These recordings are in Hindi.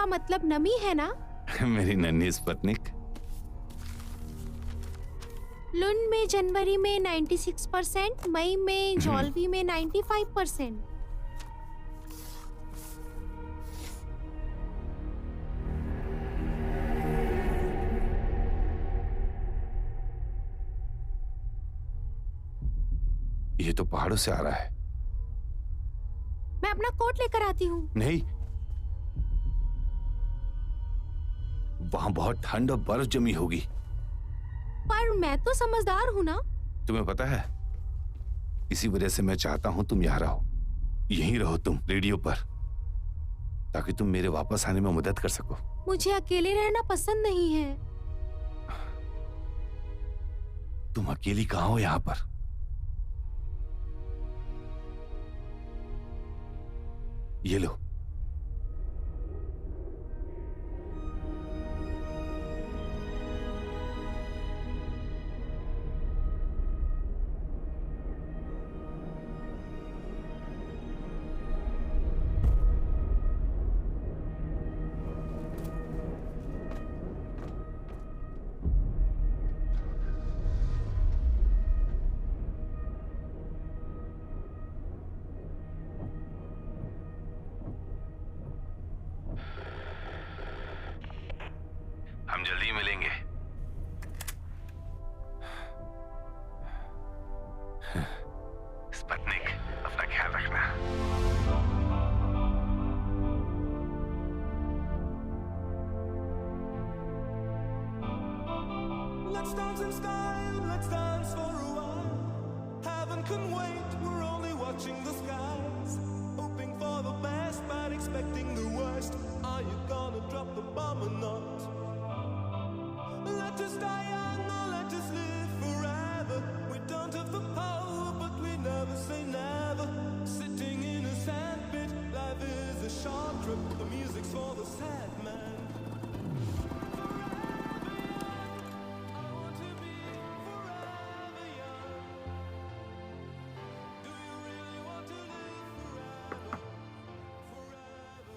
का मतलब नमी है ना? मेरी नन्ही स्पुतनिक। लुन में जनवरी में 96%, मई में जॉल्वी में 95%। ये तो पहाड़ों से आ रहा है। मैं अपना कोट लेकर आती हूँ। नहीं, वहां बहुत ठंड और बर्फ जमी होगी। पर मैं तो समझदार हूँ ना। तुम्हें पता है, इसी वजह से मैं चाहता हूं तुम यहाँ रहो, यहीं रहो तुम रेडियो पर, ताकि तुम मेरे वापस आने में मदद कर सको। मुझे अकेले रहना पसंद नहीं है। तुम अकेली कहाँ हो यहाँ पर? ये लो। हम जल्दी मिलेंगे। स्पुतनिक, अपना ख्याल रखना। Let's dance in style, let's dance for a while. Heaven can wait, we're only watching the skies. Hoping for the best, but expecting the worst. Are you gonna drop the bomb or not? Let us die young or let us live forever. We don't have the power, but we never say never. Sitting in a sandpit, life is a short trip. The music's for the sad man. I want to be forever young. Do you really want to live forever? Forever, forever.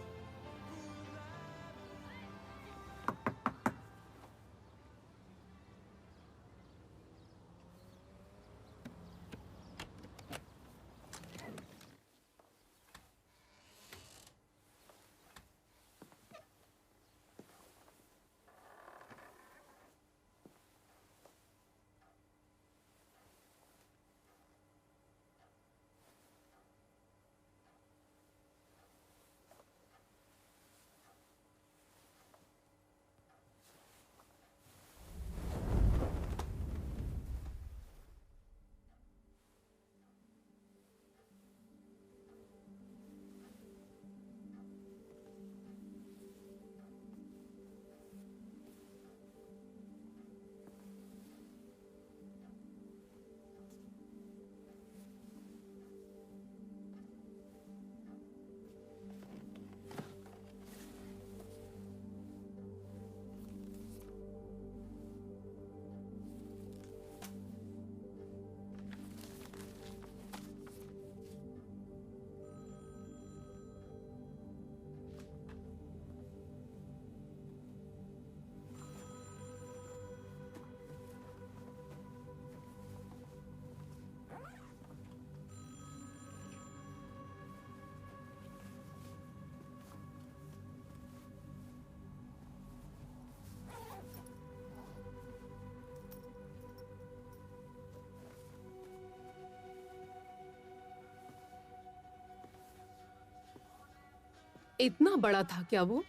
इतना बड़ा था क्या वो?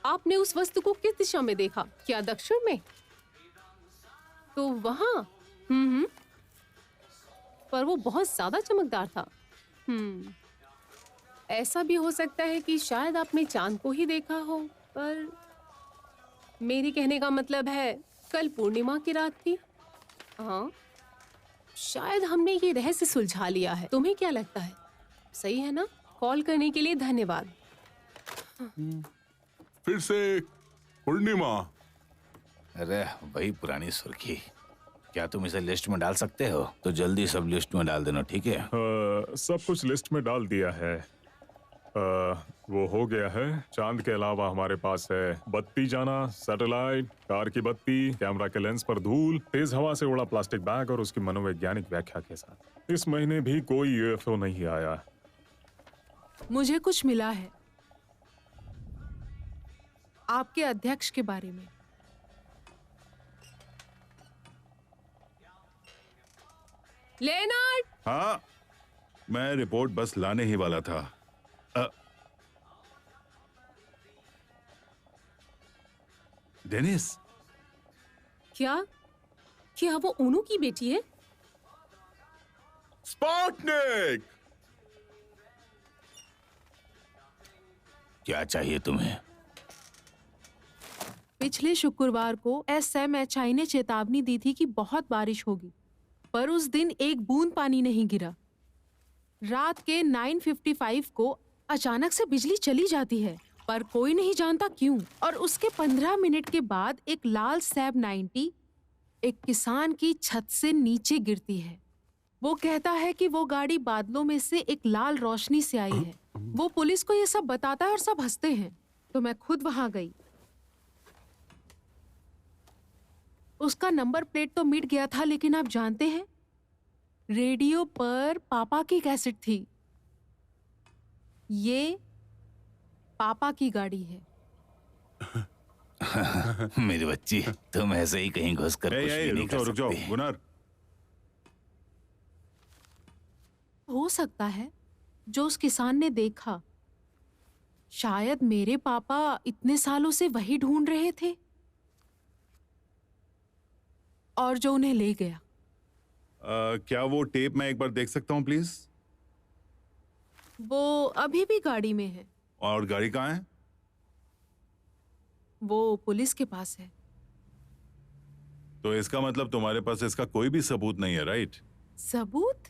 आपने उस वस्तु को किस दिशा में देखा? क्या दक्षिण में? तो वहां पर वो बहुत ज्यादा चमकदार था। ऐसा भी हो सकता है कि शायद आपने चांद को ही देखा हो, पर मेरी कहने का मतलब है कल पूर्णिमा की रात थी। हाँ, शायद हमने ये रहस्य सुलझा लिया है। तुम्हें क्या लगता है? सही है ना? कॉल करने के लिए धन्यवाद। फिर से पूर्णिमा। अरे वही पुरानी सुर्खी। क्या तुम इसे लिस्ट में डाल सकते हो? तो जल्दी सब लिस्ट में डाल देना, ठीक है? सब कुछ लिस्ट में डाल दिया है। वो हो गया है। चांद के अलावा हमारे पास है बत्ती जाना, सैटेलाइट, कार की बत्ती, कैमरा के लेंस पर धूल, तेज हवा से उड़ा प्लास्टिक बैग और उसकी मनोवैज्ञानिक व्याख्या के साथ। इस महीने भी कोई यूएफओ नहीं आया। मुझे कुछ मिला है आपके अध्यक्ष के बारे में। लेनार्ड, हाँ, मैं रिपोर्ट बस लाने ही वाला था। डेनिस, क्या वो ओनू की बेटी है? स्पुतनिक! क्या चाहिए तुम्हें? पिछले शुक्रवार को SMHI ने चेतावनी दी थी कि बहुत बारिश होगी, पर उस दिन एक बूंद पानी नहीं गिरा। रात के 9:55 को अचानक से बिजली चली जाती है, पर कोई नहीं जानता क्यों। और उसके 15 मिनट के बाद एक लाल सैब 90 एक किसान की छत से नीचे गिरती है। वो कहता है कि वो गाड़ी बादलों में से एक लाल रोशनी से आई है। वो पुलिस को ये सब बताता है और सब हंसते हैं। तो मैं खुद वहां गई। उसका नंबर प्लेट तो मिट गया था, लेकिन आप जानते हैं, रेडियो पर पापा की कैसेट थी। ये पापा की गाड़ी है। मेरी बच्ची, तुम ऐसे ही कहीं घुस कर कुछ भी नहीं कर रुक जाओ, सकती। गुनार। हो सकता है जो उस किसान ने देखा, शायद मेरे पापा इतने सालों से वही ढूंढ रहे थे और जो उन्हें ले गया। क्या वो टेप मैं एक बार देख सकता हूँ प्लीज? वो अभी भी गाड़ी में है। और गाड़ी कहाँ है? वो पुलिस के पास है। तो इसका मतलब तुम्हारे पास इसका कोई भी सबूत नहीं है, राइट? सबूत?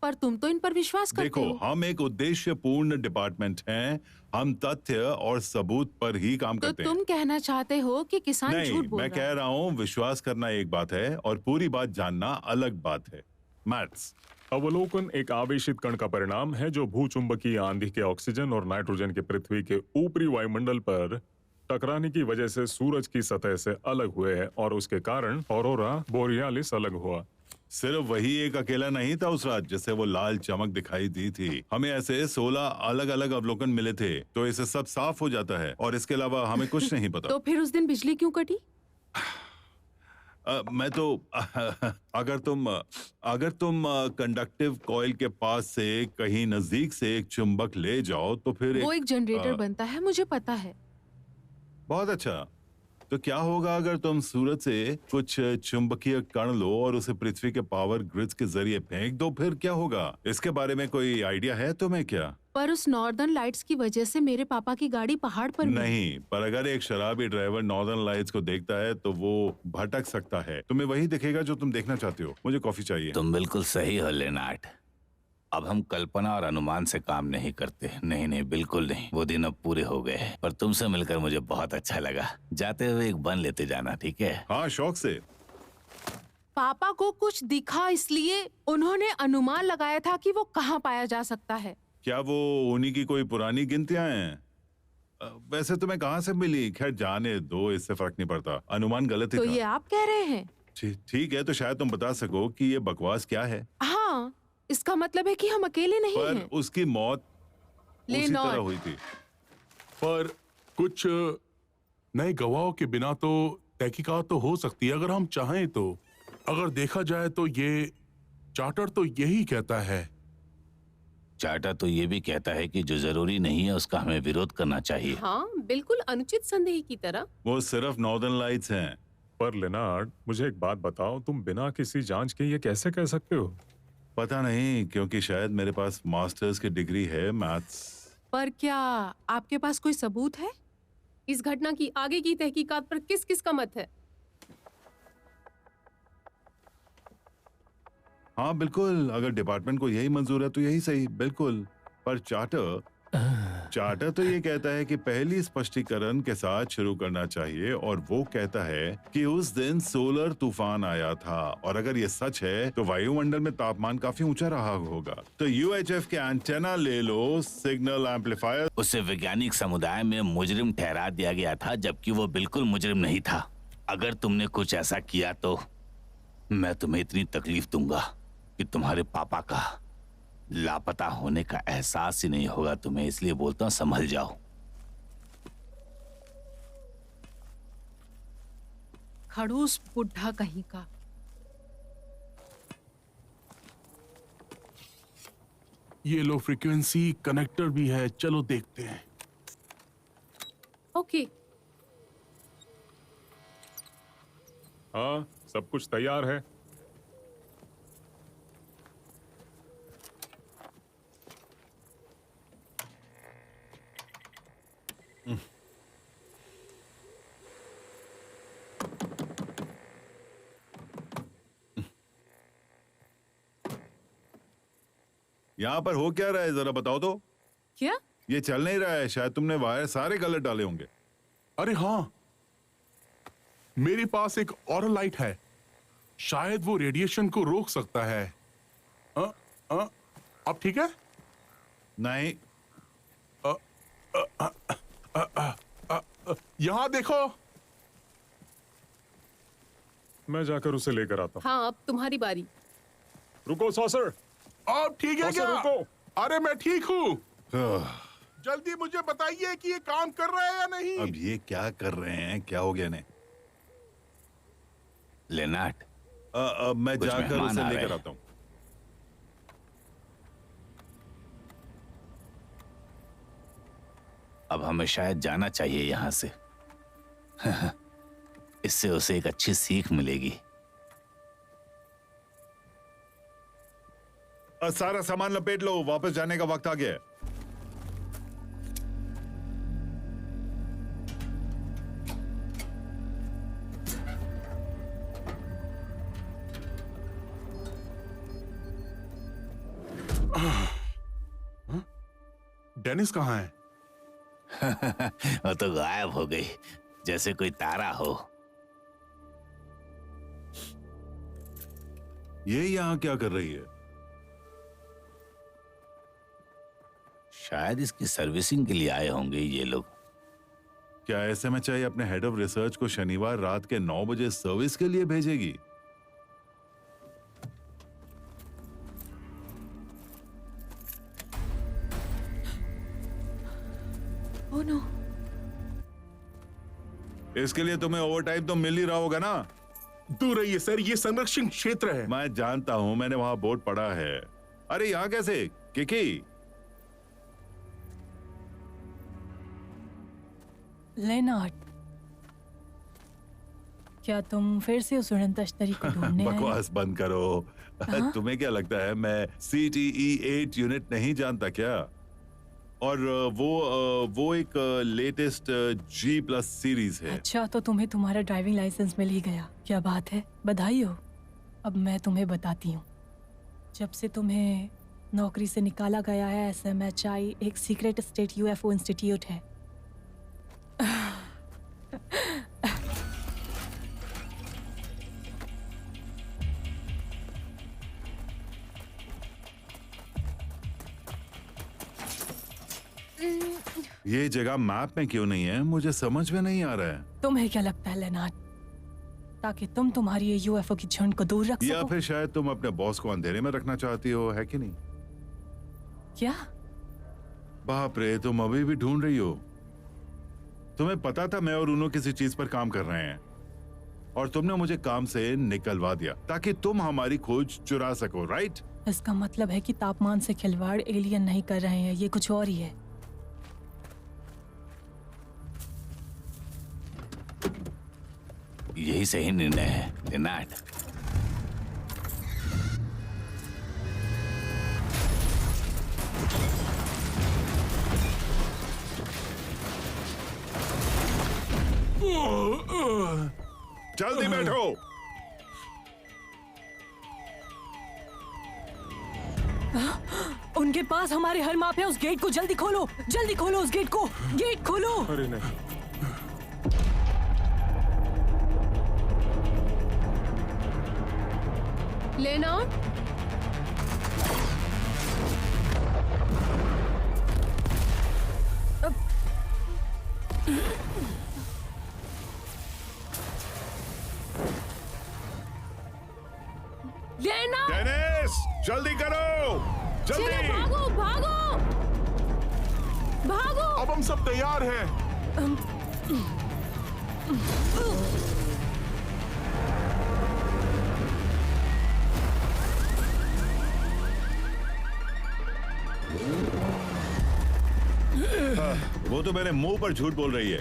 पर तुम तो इन पर विश्वास करते देखो, हो। हम एक उद्देश्यपूर्ण डिपार्टमेंट हैं। हम तथ्य और सबूत पर ही काम तो करते हैं। तुम कहना चाहते हो कि किसान नहीं, झूठ बोल मैं रहा कह है। रहा हूँ विश्वास करना एक बात है और पूरी बात जानना अलग बात है। मैथ्स। अवलोकन एक आवेशित कण का परिणाम है जो भूचुंबकीय आंधी के ऑक्सीजन और नाइट्रोजन के पृथ्वी के ऊपरी वायुमंडल पर टकराने की वजह से सूरज की सतह से अलग हुए हैं और उसके कारण ऑरोरा बोरियालिस अलग हुआ। सिर्फ वही एक अकेला नहीं था उस रात जिससे वो लाल चमक दिखाई दी थी। हमें ऐसे 16 अलग अलग अवलोकन मिले थे, तो इससे सब साफ हो जाता है और इसके अलावा हमें कुछ नहीं पता। तो फिर उस दिन बिजली क्यों कटी? मैं तो अगर तुम कंडक्टिव कॉइल के पास से कहीं नजदीक से एक चुंबक ले जाओ तो फिर वो एक जनरेटर बनता है, मुझे पता है। बहुत अच्छा। तो क्या होगा अगर तुम सूरज से कुछ चुंबकीय कण लो और उसे पृथ्वी के पावर ग्रिड्स के जरिए फेंक दो, फिर क्या होगा? इसके बारे में कोई आइडिया है तुम्हें क्या? पर उस नॉर्दर्न लाइट्स की वजह से मेरे पापा की गाड़ी पहाड़ पर मिली। नहीं, पर अगर एक शराबी ड्राइवर नॉर्दर्न लाइट्स को देखता है तो वो भटक सकता है। तुम्हें वही दिखेगा जो तुम देखना चाहते हो। मुझे कॉफी चाहिए। तुम बिल्कुल सही हो लेनार्ड। अब हम कल्पना और अनुमान से काम नहीं करते। नहीं नहीं, बिल्कुल नहीं। वो दिन अब पूरे हो गए हैं। पर तुमसे मिलकर मुझे बहुत अच्छा लगा। जाते हुए एक बन लेते जाना, ठीक है? हाँ, शौक से। पापा को कुछ दिखा, इसलिए उन्होंने अनुमान लगाया था कि वो कहाँ पाया जा सकता है। क्या वो उन्हीं की कोई पुरानी गिनतियां हैं? वैसे तुम्हें कहाँ से मिली? खैर जाने दो, इससे फर्क नहीं पड़ता। अनुमान गलत ही तो था। ये आप कह रहे हैं? ठीक है, तो शायद तुम बता सको कि ये बकवास क्या है। हाँ, इसका मतलब है कि हम अकेले नहीं पर हैं। उसकी मौत उसी लेनॉर्ड। तरह हुई थी। पर कुछ नए गवाहों के बिना तो तहकीकात तो हो सकती है अगर हम चाहें तो। अगर देखा जाए तो ये चार्टर तो यही कहता है। चार्टर तो ये भी कहता है कि जो जरूरी नहीं है उसका हमें विरोध करना चाहिए। हाँ, बिल्कुल अनुचित संदेह की तरह। वो सिर्फ नॉर्दर्न लाइट्स हैं। पर लेनार्ड, मुझे एक बात बताओ, तुम बिना किसी जांच के ये कैसे कह सकते हो? पता नहीं, क्योंकि शायद मेरे पास मास्टर्स की डिग्री है मैथ्स। पर क्या आपके पास कोई सबूत है? इस घटना की आगे की तहकीकात पर किस किस का मत है? हाँ बिल्कुल, अगर डिपार्टमेंट को यही मंजूर है तो यही सही, बिल्कुल। पर चार्टर, चार्टर तो ये कहता है कि पहली स्पष्टीकरण के साथ शुरू करना चाहिए और वो कहता है कि उस दिन सोलर तूफान आया था और अगर ये सच है तो वायुमंडल में तापमान काफी ऊंचा रहा होगा। तो यूएचएफ के एंटेना ले लो, सिग्नल एम्पलीफायर। उसे वैज्ञानिक समुदाय में मुजरिम ठहरा दिया गया था जबकि वो बिल्कुल मुजरिम नहीं था। अगर तुमने कुछ ऐसा किया तो मैं तुम्हें इतनी तकलीफ दूंगा कि तुम्हारे पापा का लापता होने का एहसास ही नहीं होगा तुम्हें, इसलिए बोलता हूं संभल जाओ। खड़ूस बुढ़ा कहीं का। ये लो फ्रीक्वेंसी कनेक्टर भी है, चलो देखते हैं। ओके। हाँ, सब कुछ तैयार है। यहाँ पर हो क्या रहा है जरा बताओ तो। क्या? ये चल नहीं रहा है, शायद तुमने वायर सारे गलत डाले होंगे। अरे हाँ, मेरे पास एक और लाइट है, शायद वो रेडिएशन को रोक सकता है। अब ठीक है? नहीं, यहाँ देखो। मैं जाकर उसे लेकर आता हूँ। हाँ, अब तुम्हारी बारी। रुको सॉसर। अब ठीक है सॉसर, क्या? रुको। अरे मैं ठीक हूँ। जल्दी मुझे बताइए कि ये काम कर रहा है या नहीं। अब ये क्या कर रहे हैं, क्या हो गया इन्हें? लेनार्ड, मैं कुछ जाकर मेहमान उसे आ रहे लेकर हैं। आता हूँ। अब हमें शायद जाना चाहिए यहाँ से। इससे उसे एक अच्छी सीख मिलेगी। सारा सामान लपेट लो, वापस जाने का वक्त आ गया है। डेनिस कहाँ है? वो तो गायब हो गई, जैसे कोई तारा हो। ये यहाँ क्या कर रही है? शायद इसकी सर्विसिंग के लिए आए होंगे ये लोग। क्या एसएमएचआई अपने हेड ऑफ रिसर्च को शनिवार रात के 9 बजे सर्विस के लिए भेजेगी? Oh no. इसके लिए तुम्हें ओवरटाइम तो मिल ही रहा होगा ना? दूर रहिए सर, ये संरक्षण क्षेत्र है। मैं जानता हूं, मैंने वहां बोर्ड पढ़ा है। अरे यहाँ कैसे? किकी, लेनार्ड, क्या तुम फिर से उस उड़न तश्तरी को ढूंढने आए? बकवास बंद करो। तुम्हें क्या लगता है मैं CTE 8 यूनिट नहीं जानता क्या? और वो एक लेटेस्ट G+ सीरीज है। अच्छा, तो तुम्हें तुम्हारा ड्राइविंग लाइसेंस मिल ही गया। क्या बात है, बधाई हो। अब मैं तुम्हें बताती हूँ। जब से तुम्हें नौकरी से निकाला गया है, SMHI एक सीक्रेट स्टेट UFO इंस्टीट्यूट है। ये जगह मैप में क्यों नहीं है, मुझे समझ में नहीं आ रहा है। तुम्हें क्या लगता है लेनार्ड, ताकि तुम तुम्हारी ये UFO की झुंड को दूर रख या सको? फिर शायद तुम अपने बॉस को अंधेरे में रखना चाहती हो, है कि नहीं? क्या? बाप रे, तुम अभी भी ढूंढ रही हो। तुम्हें पता था मैं और उनो किसी चीज पर काम कर रहे हैं और तुमने मुझे काम से निकलवा दिया ताकि तुम हमारी खोज चुरा सको, राइट? इसका मतलब है कि तापमान से खिलवाड़ एलियन नहीं कर रहे हैं, ये कुछ और ही है। यही सही निर्णय है लेनार्ड। जल्दी बैठो। उनके पास पास हमारे हर माप है। उस गेट को जल्दी खोलो, जल्दी खोलो उस गेट को, गेट खोलो। अरे नहीं, लेना, लेना, डेनिस, जल्दी करो, चलो जल्दी। भागो भागो भागो। अब हम सब तैयार हैं। वो तो मेरे मुंह पर झूठ बोल रही है,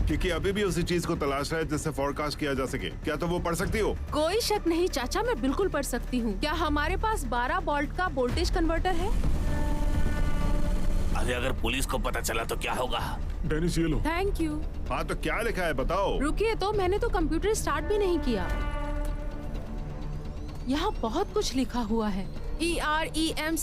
क्योंकि अभी भी उसी चीज को तलाश रहा है जिससे फोरकास्ट किया जा सके। क्या तो वो पढ़ सकती हो? कोई शक नहीं चाचा, मैं बिल्कुल पढ़ सकती हूँ। क्या हमारे पास 12 वोल्ट का वोल्टेज कन्वर्टर है? अरे अगर पुलिस को पता चला तो क्या होगा? डेनिस ये लो। Thank you. हाँ तो क्या लिखा है बताओ। रुकिए तो, मैंने तो कंप्यूटर स्टार्ट भी नहीं किया। यहाँ बहुत कुछ लिखा हुआ है। EREMCARFBUNNT।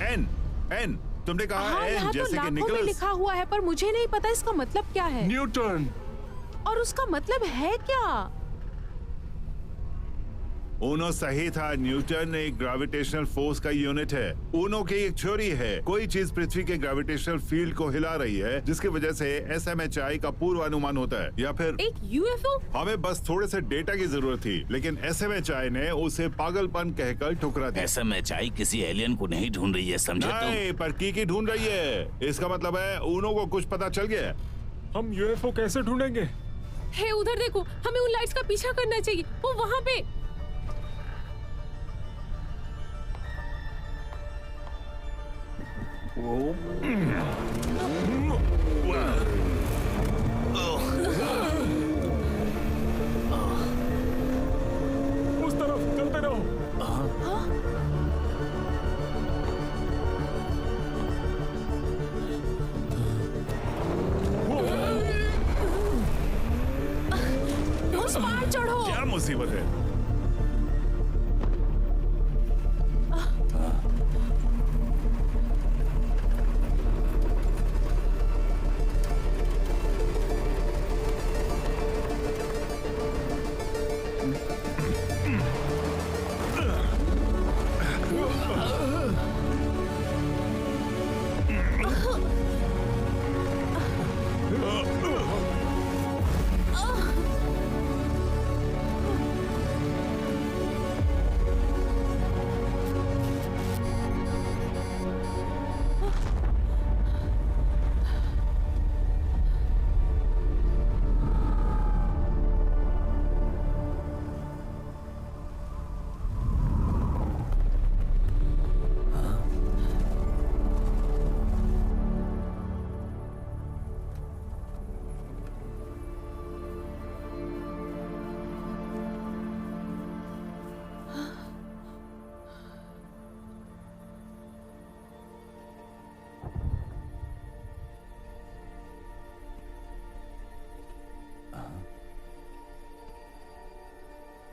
एन एन तुमने कहा हाँ, एन यहाँ तो जैसे कि लाखों में निकोलस। लिखा हुआ है, पर मुझे नहीं पता इसका मतलब क्या है। न्यूटन। और उसका मतलब है क्या? ऊनो सही था। न्यूटन एक ग्रेविटेशनल फोर्स का यूनिट है। ऊनो की एक थ्योरी है, कोई चीज पृथ्वी के ग्रेविटेशनल फील्ड को हिला रही है, जिसकी वजह से SMHI का पूर्वानुमान होता है। या फिर एक UFO? हमें बस थोड़े से डेटा की जरूरत थी, लेकिन SMHI ने उसे पागलपन कहकर ठुकरा दिया। SMHI किसी एलियन को नहीं ढूंढ रही है, समझे तुम? नहीं, पर की ढूंढ रही है। इसका मतलब है ऊनो को कुछ पता चल गया। हम UFO कैसे ढूंढेंगे? हे उधर देखो, हमें उन लाइट्स का पीछा करना चाहिए। वो वहाँ पे। उस तरफ चलते रहो। उस पार चढ़ो। क्या मुसीबत है?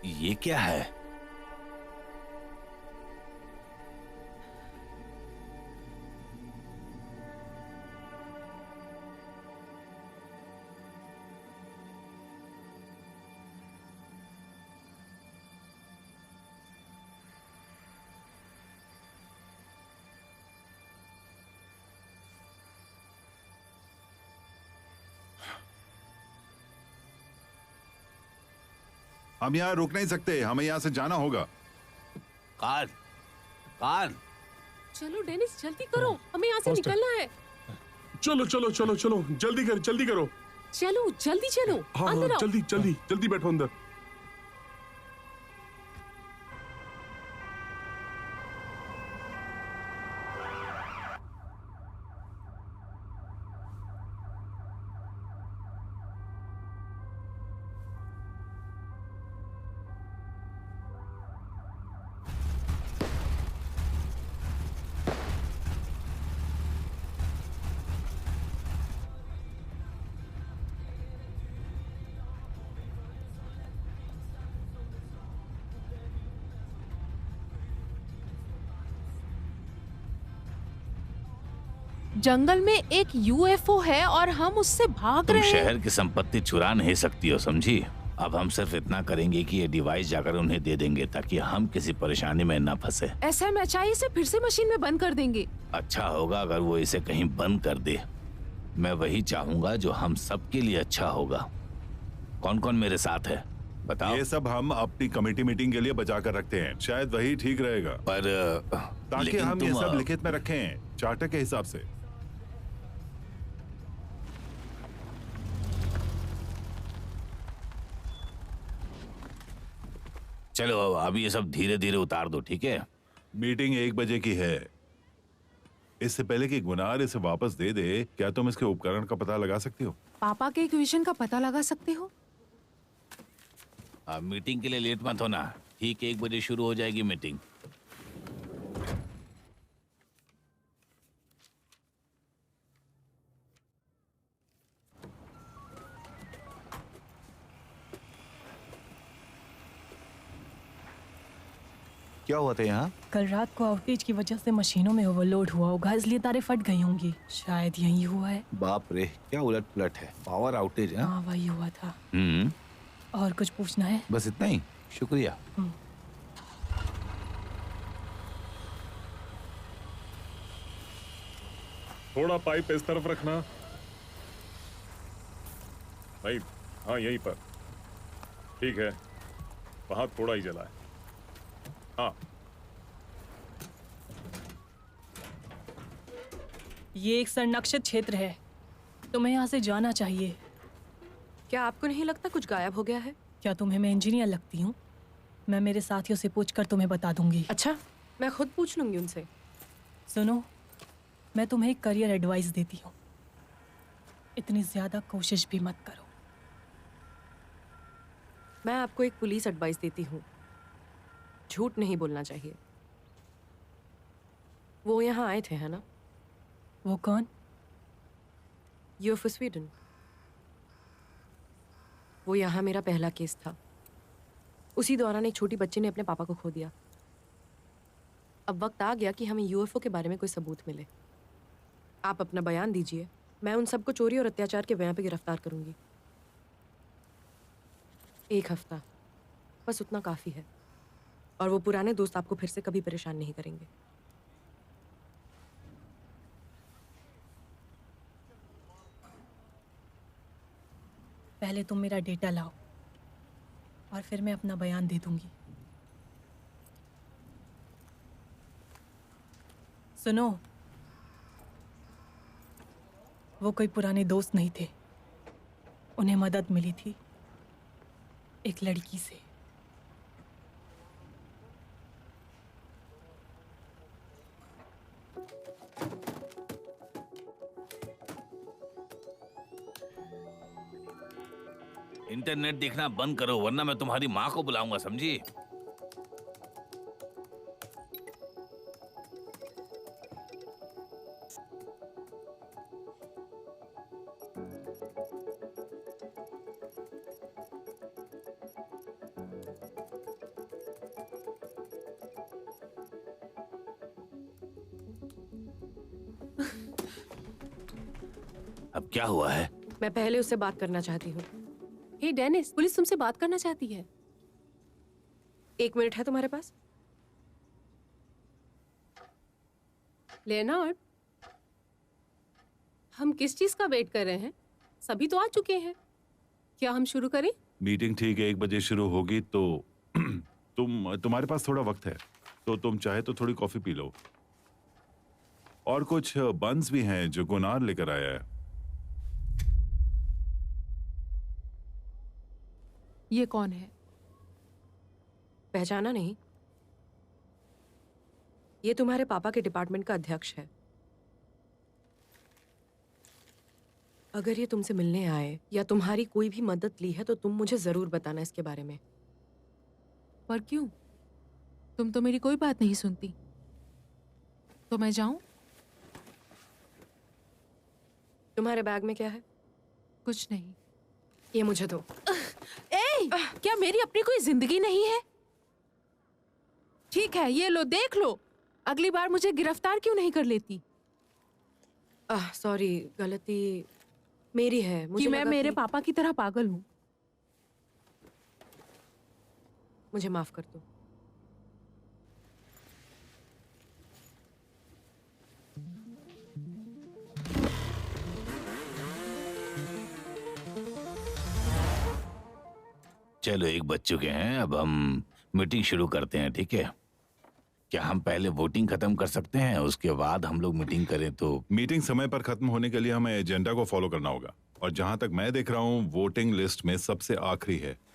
ये क्या है? हम यहाँ रुक नहीं सकते, हमें यहाँ से जाना होगा। कान, कान। चलो डेनिस, जल्दी करो, हमें यहाँ से Faster. निकलना है। चलो चलो चलो चलो, जल्दी करो। चलो जल्दी चलो, हाँ अंदर हाँ, आओ। जल्दी बैठो अंदर। जंगल में एक यूएफओ है और हम उससे भाग तुम रहे हैं। शहर की संपत्ति चुरा नहीं सकती हो, समझी? अब हम सिर्फ इतना करेंगे कि ये डिवाइस जाकर उन्हें दे देंगे ताकि हम किसी परेशानी में न फंसे। SMHI से फिर से मशीन में बंद कर देंगे। अच्छा होगा अगर वो इसे कहीं बंद कर दे। मैं वही चाहूंगा जो हम सबके लिए अच्छा होगा। कौन कौन मेरे साथ है बताओ? ये सब हम अपनी कमेटी मीटिंग के लिए बचा कर रखते हैं, शायद वही ठीक रहेगा, पर ताकि लेकिन हम ये तुम, सब लिखित में रखें चार्टर के हिसाब से। चलो अभी ये सब धीरे धीरे उतार दो, ठीक है? मीटिंग 1 बजे की है। इससे पहले कि गुनार इसे वापस दे दे, क्या तुम इसके उपकरण का पता लगा सकती हो? पापा के इक्वेशन का पता लगा सकते हो? अब मीटिंग के लिए लेट मत होना। ठीक 1 बजे शुरू हो जाएगी मीटिंग। क्या हुआ था यहाँ? कल रात को आउटेज की वजह से मशीनों में ओवरलोड हुआ होगा, इसलिए तारें फट गई होंगी। शायद यही हुआ है। बाप रे, क्या उलट पुलट है। पावर आउटेज है। हाँ, वही हुआ था। और कुछ पूछना है? बस इतना ही, शुक्रिया। थोड़ा पाइप इस तरफ रखना भाई। हाँ यहीं पर, ठीक है। वहां थोड़ा ही जला है। हाँ, ये एक संरक्षित क्षेत्र है, तुम्हें यहाँ से जाना चाहिए। क्या आपको नहीं लगता कुछ गायब हो गया है? क्या तुम्हें मैं इंजीनियर लगती हूँ? मैं मेरे साथियों से पूछकर तुम्हें बता दूंगी। अच्छा, मैं खुद पूछ लूंगी उनसे। सुनो, मैं तुम्हें एक करियर एडवाइस देती हूँ, इतनी ज्यादा कोशिश भी मत करो। मैं आपको एक पुलिस एडवाइस देती हूँ, झूठ नहीं बोलना चाहिए। वो यहाँ आए थे, है ना? वो कौन? UFO Sweden. वो यहाँ मेरा पहला केस था। उसी दौरान एक छोटी बच्ची ने अपने पापा को खो दिया। अब वक्त आ गया कि हमें यूएफओ के बारे में कोई सबूत मिले। आप अपना बयान दीजिए, मैं उन सबको चोरी और अत्याचार के बयान पे गिरफ्तार करूंगी। 1 हफ्ता, बस उतना काफी है। और वो पुराने दोस्त आपको फिर से कभी परेशान नहीं करेंगे। पहले तुम मेरा डेटा लाओ और फिर मैं अपना बयान दे दूंगी। सुनो, वो कोई पुराने दोस्त नहीं थे, उन्हें मदद मिली थी एक लड़की से। इंटरनेट देखना बंद करो वरना मैं तुम्हारी माँ को बुलाऊंगा, समझी? अब क्या हुआ है? मैं पहले उससे बात करना चाहती हूँ। हे डेनिस, पुलिस तुमसे बात करना चाहती है। 1 मिनट है तुम्हारे पास? लेनार्ड, हम किस चीज का वेट कर रहे हैं? सभी तो आ चुके हैं। क्या हम शुरू करें? मीटिंग ठीक 1 बजे शुरू होगी तो तुम्हारे पास थोड़ा वक्त है, तो तुम चाहे तो थोड़ी कॉफी पी लो। और कुछ बन्स भी हैं जो गुनार लेकर आया है। ये कौन है? पहचाना नहीं? ये तुम्हारे पापा के डिपार्टमेंट का अध्यक्ष है। अगर ये तुमसे मिलने आए या तुम्हारी कोई भी मदद ली है तो तुम मुझे जरूर बताना इसके बारे में। पर क्यों? तुम तो मेरी कोई बात नहीं सुनती। तो मैं जाऊं? तुम्हारे बैग में क्या है? कुछ नहीं। ये मुझे दो। क्या मेरी अपनी कोई जिंदगी नहीं है? ठीक है, ये लो, देख लो। अगली बार मुझे गिरफ्तार क्यों नहीं कर लेती? सॉरी, गलती मेरी है। कि मुझे मैं लगा मेरे कि- पापा की तरह पागल हूँ। मुझे माफ कर दो। चलो, एक बज चुके हैं, अब हम मीटिंग शुरू करते हैं, ठीक है? क्या हम पहले वोटिंग खत्म कर सकते हैं, उसके बाद हम लोग मीटिंग करें तो? मीटिंग समय पर खत्म होने के लिए हमें एजेंडा को फॉलो करना होगा, और जहां तक मैं देख रहा हूं वोटिंग लिस्ट में सबसे आखिरी है।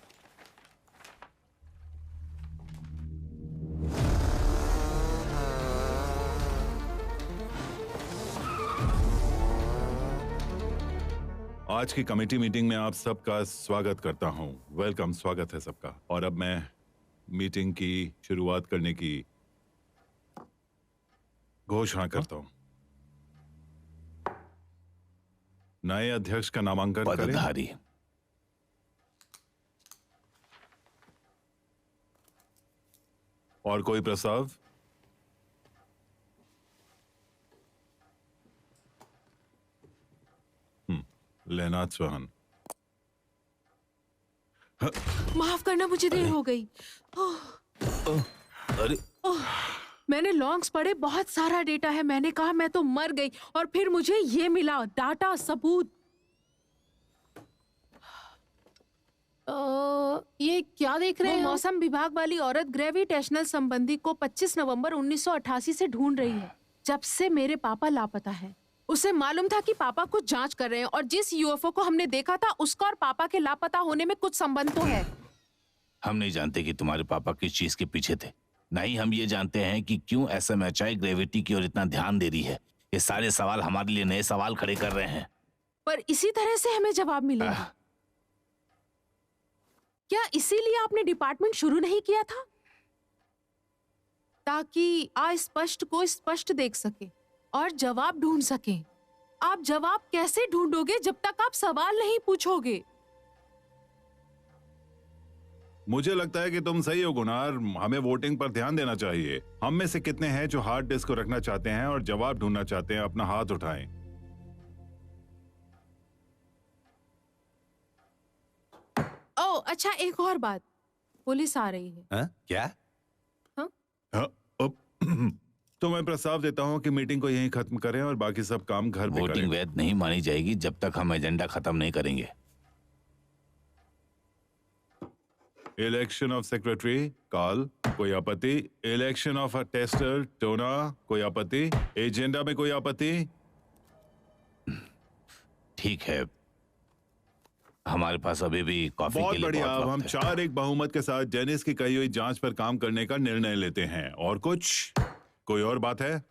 आज की कमेटी मीटिंग में आप सबका स्वागत करता हूं। वेलकम, स्वागत है सबका। और अब मैं मीटिंग की शुरुआत करने की घोषणा करता हूं। नए अध्यक्ष का नामांकन करें। पदधारी। और कोई प्रस्ताव? लेनाथ चौहान। माफ करना, मुझे देर हो गई। अरे, मैंने लॉन्ग्स पढ़े, बहुत सारा डेटा है। मैंने कहा मैं तो मर गई, और फिर मुझे ये मिला, डाटा, सबूत। ये क्या देख रहे हैं? मौसम विभाग वाली औरत ग्रेविटेशनल संबंधी को 25 नवंबर 1988 से ढूंढ रही है, जब से मेरे पापा लापता है। उसे मालूम था कि पापा कुछ जांच कर रहे हैं, और जिस यूएफओ को हमने देखा था उसका और पापा के लापता होने में कुछ संबंध तो है। हम नहीं जानते कि तुम्हारे पापा किस चीज के पीछे थे। नहीं, हम ये जानते हैं कि क्यों एसएमएचआई ग्रेविटी की ओर इतना ध्यान दे रही है। ये सारे सवाल हमारे लिए नए सवाल खड़े कर रहे हैं। पर इसी तरह से हमें जवाब मिलेगा। क्या इसीलिए आपने डिपार्टमेंट शुरू नहीं किया था, ताकि अस्पष्ट को स्पष्ट देख सके और जवाब ढूंढ सके? आप जवाब कैसे ढूंढोगे जब तक आप सवाल नहीं पूछोगे? मुझे लगता है कि तुम सही हो गुनार। हमें वोटिंग पर ध्यान देना चाहिए। हम में से कितने हैं जो हार्ड डिस्क को रखना चाहते हैं और जवाब ढूंढना चाहते हैं? अपना हाथ उठाएं। ओ अच्छा, एक और बात, पुलिस आ रही है। हाँ? क्या? हाँ, तो मैं प्रस्ताव देता हूं कि मीटिंग को यहीं खत्म करें और बाकी सब काम घर पे वोटिंग करें। वैध नहीं मानी जाएगी जब तक हम एजेंडा खत्म नहीं करेंगे। इलेक्शन ऑफ सेक्रेटरी काल, कोई आपत्ति? इलेक्शन ऑफ अ टेस्टर टोना, कोई आपत्ति? एजेंडा में कोई आपत्ति? ठीक है, हमारे पास अभी भी कॉफी बहुत के लिए बढ़िया। बहुत अब हम वक्त है। 4-1 बहुमत के साथ डेनिस की कही हुई जांच पर काम करने का निर्णय लेते हैं। और कुछ? कोई और बात है?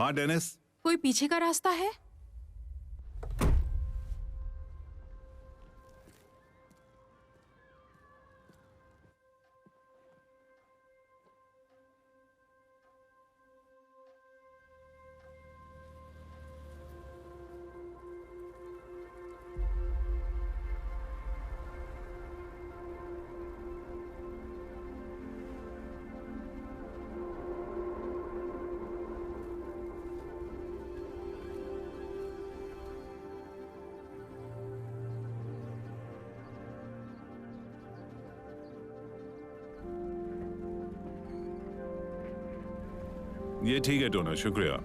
हाँ डेनिस? कोई पीछे का रास्ता है? ये ठीक है टोना, शुक्रिया।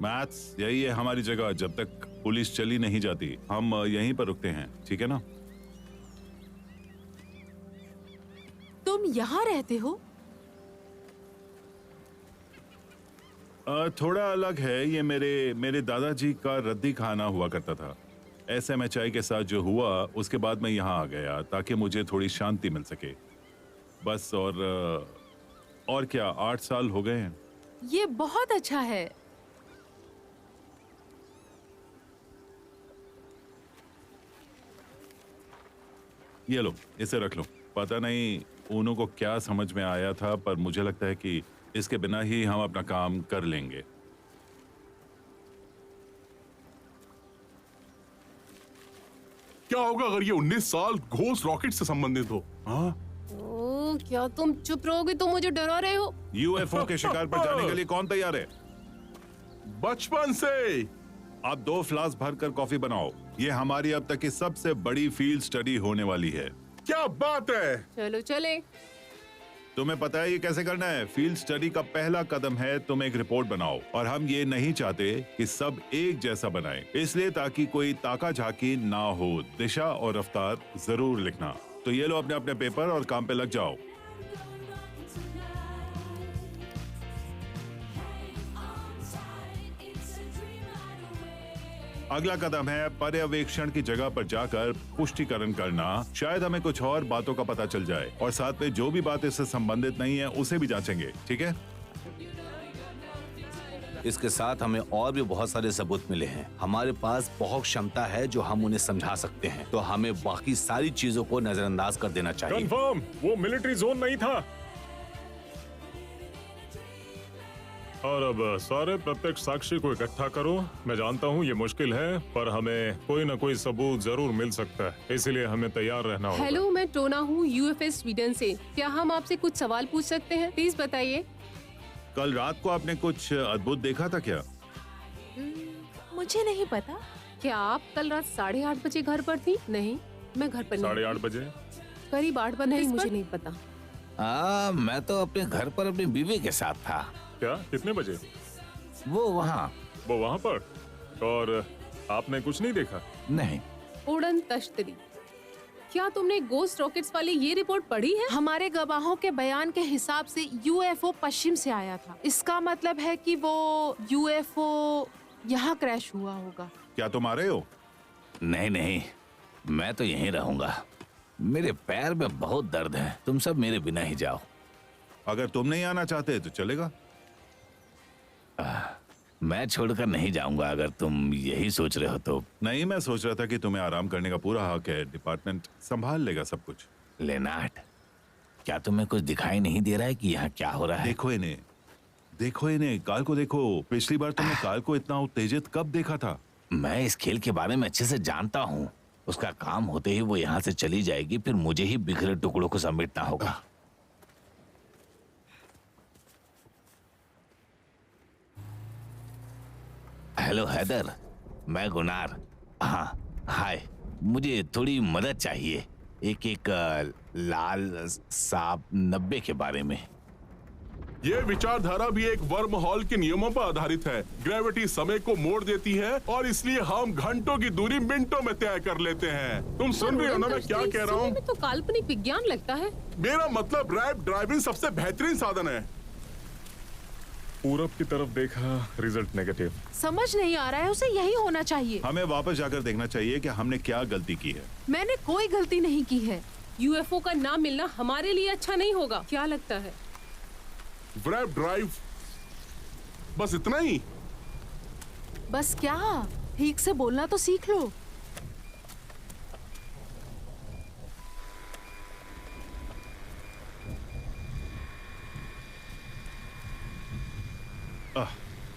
मैथ्स, यही है हमारी जगह। जब तक पुलिस चली नहीं जाती हम यहीं पर रुकते हैं, ठीक है ना? तुम यहाँ रहते हो? थोड़ा अलग है। ये मेरे दादाजी का रद्दी खाना हुआ करता था। एसएमएचआई के साथ जो हुआ उसके बाद मैं यहाँ आ गया ताकि मुझे थोड़ी शांति मिल सके, बस। और क्या, 8 साल हो गए हैं। ये बहुत अच्छा है। ये लो, इसे रख लो। पता नहीं उन्हों को क्या समझ में आया था, पर मुझे लगता है कि इसके बिना ही हम अपना काम कर लेंगे। क्या होगा अगर ये 19 साल घोस्ट रॉकेट से संबंधित हो? हाँ? ओ, क्या तुम चुप रहोगे? तुम मुझे डरा रहे हो। यूएफओ के शिकार पर जाने के लिए कौन तैयार है? बचपन से। आप 2 फ्लास्क भरकर कॉफी बनाओ। ये हमारी अब तक की सबसे बड़ी फील्ड स्टडी होने वाली है। क्या बात है? चलो चले। तुम्हें पता है ये कैसे करना है? फील्ड स्टडी का पहला कदम है तुम एक रिपोर्ट बनाओ, और हम ये नहीं चाहते कि सब एक जैसा बनाएं, इसलिए ताकि कोई ताका झाकी ना हो। दिशा और रफ्तार जरूर लिखना। तो ये लो अपने अपने पेपर और काम पे लग जाओ। अगला कदम है पर्यवेक्षण की जगह पर जाकर पुष्टिकरण करना। शायद हमें कुछ और बातों का पता चल जाए, और साथ में जो भी बात इससे संबंधित नहीं है उसे भी जांचेंगे। ठीक है? इसके साथ हमें और भी बहुत सारे सबूत मिले हैं। हमारे पास बहुत क्षमता है जो हम उन्हें समझा सकते हैं, तो हमें बाकी सारी चीजों को नजरअंदाज कर देना चाहिए। कंफर्म, वो मिलिट्री जोन नहीं था। और अब सारे प्रत्यक्ष साक्षी को इकट्ठा करो। मैं जानता हूँ ये मुश्किल है, पर हमें कोई न कोई सबूत जरूर मिल सकता है, इसलिए हमें तैयार रहना होगा। हेलो, मैं टोना हूँ यूएफएस स्वीडन से। क्या हम आपसे कुछ सवाल पूछ सकते हैं? प्लीज बताइए। कल रात को आपने कुछ अद्भुत देखा था क्या? मुझे नहीं पता। क्या आप कल रात 8:30 बजे घर पर थी? नहीं, मैं घर पर नहीं। 8:30 बजे? करीब 8 बजे। नहीं, मुझे नहीं पता। मैं तो अपने घर पर अपनी बीवी के साथ था। क्या? कितने बजे? वो वहाँ पर। और आपने कुछ नहीं देखा? नहीं। उड़न तश्तरी। क्या तुमने गोस्ट रॉकेट्स वाली ये रिपोर्ट पढ़ी है? हमारे गवाहों के बयान के हिसाब से यूएफओ पश्चिम से आया था। इसका मतलब है कि वो यूएफओ यहाँ क्रैश हुआ होगा। क्या तुम आ रहे हो? नहीं नहीं, मैं तो यहीं रहूंगा। मेरे पैर में बहुत दर्द है। तुम सब मेरे बिना ही जाओ। अगर तुम नहीं आना चाहते तो चलेगा। मैं छोड़कर नहीं जाऊंगा अगर तुम यही सोच रहे हो तो। नहीं, मैं सोच रहा था कि तुम्हें आराम करने का पूरा हक है। डिपार्टमेंट संभाल लेगा सब कुछ। लेनार्ड, क्या तुम्हें कुछ दिखाई नहीं दे रहा है कि यहाँ क्या हो रहा है? देखो इन्हें, काल को देखो। पिछली बार तुमने काल को इतना उत्तेजित कब देखा था? मैं इस खेल के बारे में अच्छे से जानता हूँ। उसका काम होते ही वो यहाँ से चली जाएगी, फिर मुझे ही बिखरे टुकड़ों को समेटना होगा। हेलो हैदर, मैं गुनार। हाँ, हाय। मुझे थोड़ी मदद चाहिए एक लाल सांप 90 के बारे में। ये विचारधारा भी एक वर्म हॉल के नियमों पर आधारित है। ग्रेविटी समय को मोड़ देती है और इसलिए हम घंटों की दूरी मिनटों में तय कर लेते हैं। तुम सुन रही हो ना मैं क्या कह रहा हूँ? तो काल्पनिक विज्ञान लगता है। मेरा मतलब रैप ड्राइविंग सबसे बेहतरीन साधन है। पूरब की तरफ देखा, रिजल्ट नेगेटिव। समझ नहीं आ रहा है, उसे यही होना चाहिए। हमें वापस जाकर देखना चाहिए कि हमने क्या गलती की है। मैंने कोई गलती नहीं की है। यूएफओ का ना मिलना हमारे लिए अच्छा नहीं होगा। क्या लगता है? रैप ड्राइव, बस इतना ही? बस क्या? ठीक से बोलना तो सीख लो।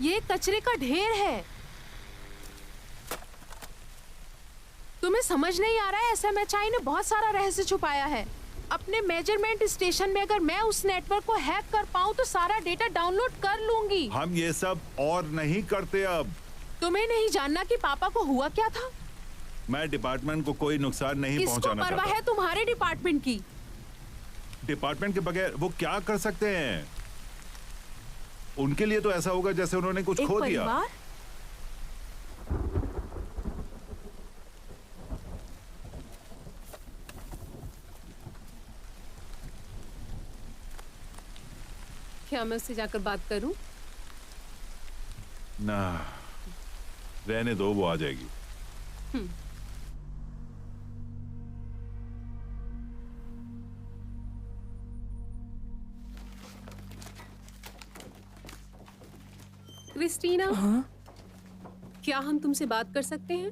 ये कचरे का ढेर है। तुम्हें समझ नहीं आ रहा है? एसएमएचआई ने बहुत सारा रहस्य छुपाया है। अपने मेजरमेंट स्टेशन में अगर मैं उस नेटवर्क को हैक कर पाऊं तो सारा डेटा डाउनलोड कर लूंगी। हम ये सब और नहीं करते अब। तुम्हें नहीं जानना कि पापा को हुआ क्या था? मैं डिपार्टमेंट को कोई नुकसान नहीं पहुंचाना परवाह चाहता। है तुम्हारे डिपार्टमेंट की। डिपार्टमेंट के बगैर वो क्या कर सकते हैं? उनके लिए तो ऐसा होगा जैसे उन्होंने कुछ खो दिया। परिवार? क्या मैं उससे जाकर बात करूं? ना, रहने दो, वो आ जाएगी। क्रिस्टीना, क्या हम तुमसे बात कर सकते हैं?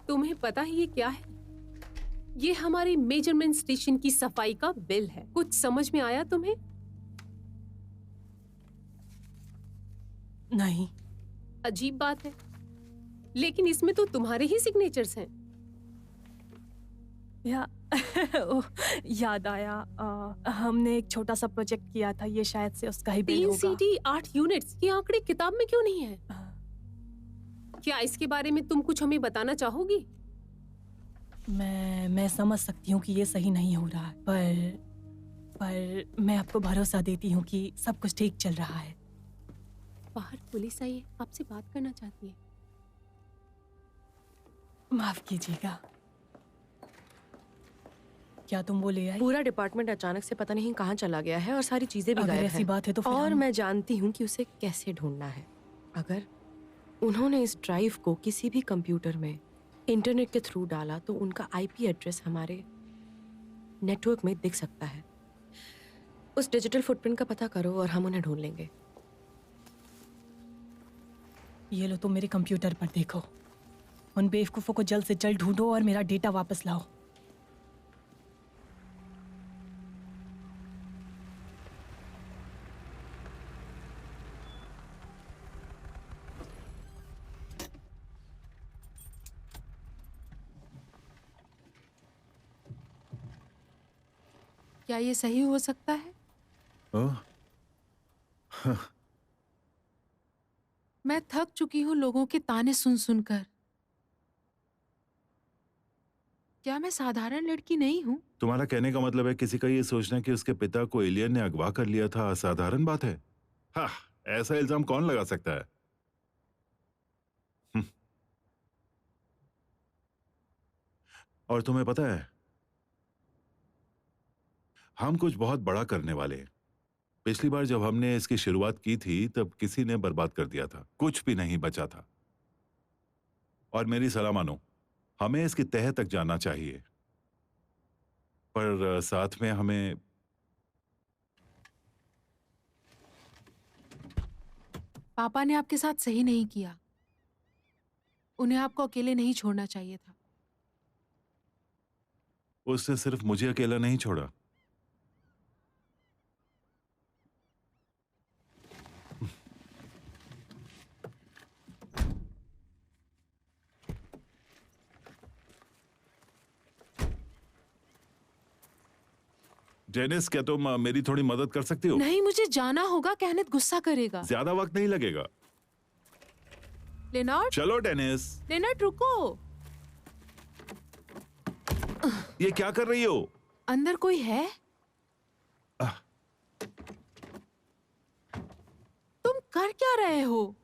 तुम्हें पता है ये क्या है? ये हमारी मेजरमेंट स्टेशन की सफाई का बिल है। कुछ समझ में आया तुम्हें? नहीं। अजीब बात है, लेकिन इसमें तो तुम्हारे ही सिग्नेचर्स हैं। ओह, याद आया, हमने एक छोटा सा प्रोजेक्ट किया था, ये शायद से उसका ही बिल 3 होगा। सीटी 8 यूनिट्स, ये आंकड़े किताब में क्यों नहीं है? क्या इसके बारे में तुम कुछ हमें बताना चाहोगी? मैं समझ सकती हूँ कि ये सही नहीं हो रहा है, पर मैं आपको भरोसा देती हूँ कि सब कुछ ठीक चल रहा है। बाहर पुलिस आई है, आपसे बात करना चाहती है। माफ कीजिएगा। क्या तुम वो ले आई? पूरा डिपार्टमेंट अचानक से पता नहीं कहाँ चला गया है और सारी चीजें भी अगर गायब ऐसी हैं। बात है तो फिर और हम- मैं जानती हूँ कि उसे कैसे ढूंढना है। अगर उन्होंने इस ड्राइव को किसी भी कंप्यूटर में इंटरनेट के थ्रू डाला तो उनका आईपी एड्रेस हमारे नेटवर्क में दिख सकता है। उस डिजिटल फुटप्रिंट का पता करो और हम उन्हें ढूंढ लेंगे। ये लो, तुम मेरे कंप्यूटर पर देखो। उन बेवकूफों को जल्द से जल्द ढूंढो और मेरा डेटा वापस लाओ। क्या ये सही हो सकता है? ओह, मैं थक चुकी हूँ लोगों के ताने सुन सुनकर। क्या मैं साधारण लड़की नहीं हूँ? तुम्हारा कहने का मतलब है किसी का ये सोचना कि उसके पिता को एलियन ने अगवा कर लिया था असाधारण बात है? हाँ, ऐसा इल्जाम कौन लगा सकता है? और तुम्हें पता है, हम कुछ बहुत बड़ा करने वाले हैं। पिछली बार जब हमने इसकी शुरुआत की थी तब किसी ने बर्बाद कर दिया था, कुछ भी नहीं बचा था। और मेरी सलाह मानो, हमें इसकी तह तक जाना चाहिए, पर साथ में हमें पापा ने आपके साथ सही नहीं किया। उन्हें आपको अकेले नहीं छोड़ना चाहिए था। उसने सिर्फ मुझे अकेला नहीं छोड़ा। डेनिस, क्या तुम मेरी थोड़ी मदद कर सकती हो? नहीं, मुझे जाना होगा। केनेथ गुस्सा करेगा। ज्यादा वक्त नहीं लगेगा। लेनार्ड, चलो डेनिस। लेनार्ड रुको। ये क्या कर रही हो? अंदर कोई है? तुम कर क्या रहे हो?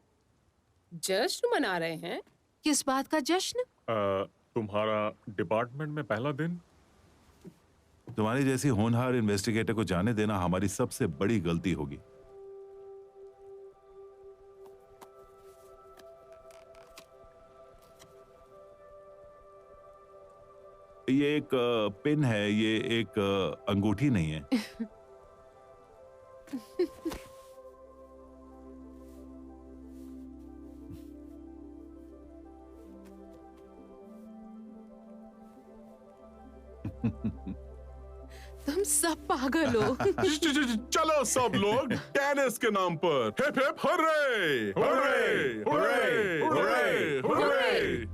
जश्न मना रहे हैं। किस बात का जश्न? तुम्हारा डिपार्टमेंट में पहला दिन। तुम्हारी जैसी होनहार इन्वेस्टिगेटर को जाने देना हमारी सबसे बड़ी गलती होगी। ये एक पिन है, ये एक अंगूठी नहीं है। तुम सब पागल हो। चलो सब लोग टेनिस के नाम पर hip hip hurray hurray hurray hurray hurray.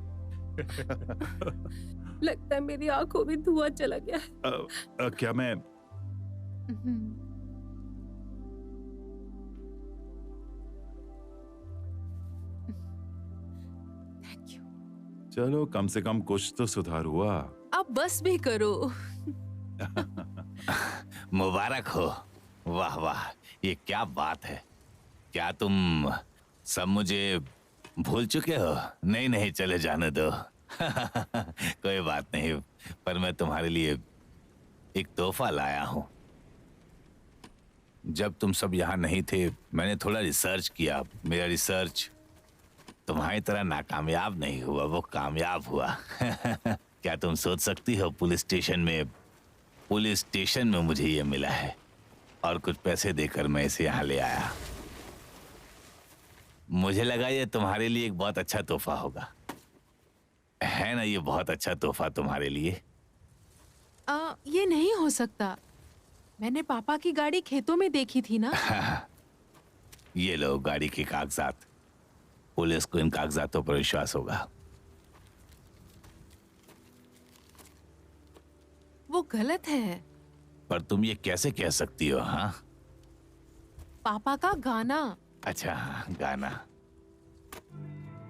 लगता है मेरी आंखों में धुआं चला गया है। क्या मैं थैंक यू। चलो, कम से कम कुछ तो सुधार हुआ। अब बस भी करो। मुबारक हो। वाह वाह, ये क्या बात है। क्या तुम सब मुझे भूल चुके हो? नहीं नहीं, चले जाने दो। कोई बात नहीं, पर मैं तुम्हारे लिए एक तोहफा लाया हूं। जब तुम सब यहाँ नहीं थे, मैंने थोड़ा रिसर्च किया। मेरा रिसर्च तुम्हारी तरह नाकामयाब नहीं हुआ, वो कामयाब हुआ। क्या तुम सोच सकती हो, पुलिस स्टेशन में मुझे ये मिला है और कुछ पैसे देकर मैं इसे यहाँ ले आया। मुझे लगा ये तुम्हारे लिए एक बहुत अच्छा तोहफा होगा, है ना? ये बहुत अच्छा तोहफा तुम्हारे लिए। ये नहीं हो सकता। मैंने पापा की गाड़ी खेतों में देखी थी ना। ये लो गाड़ी के कागजात। पुलिस को इन कागजातों पर विश्वास होगा। वो गलत है। पर तुम ये कैसे कह सकती हो? हाँ, पापा का गाना। अच्छा गाना।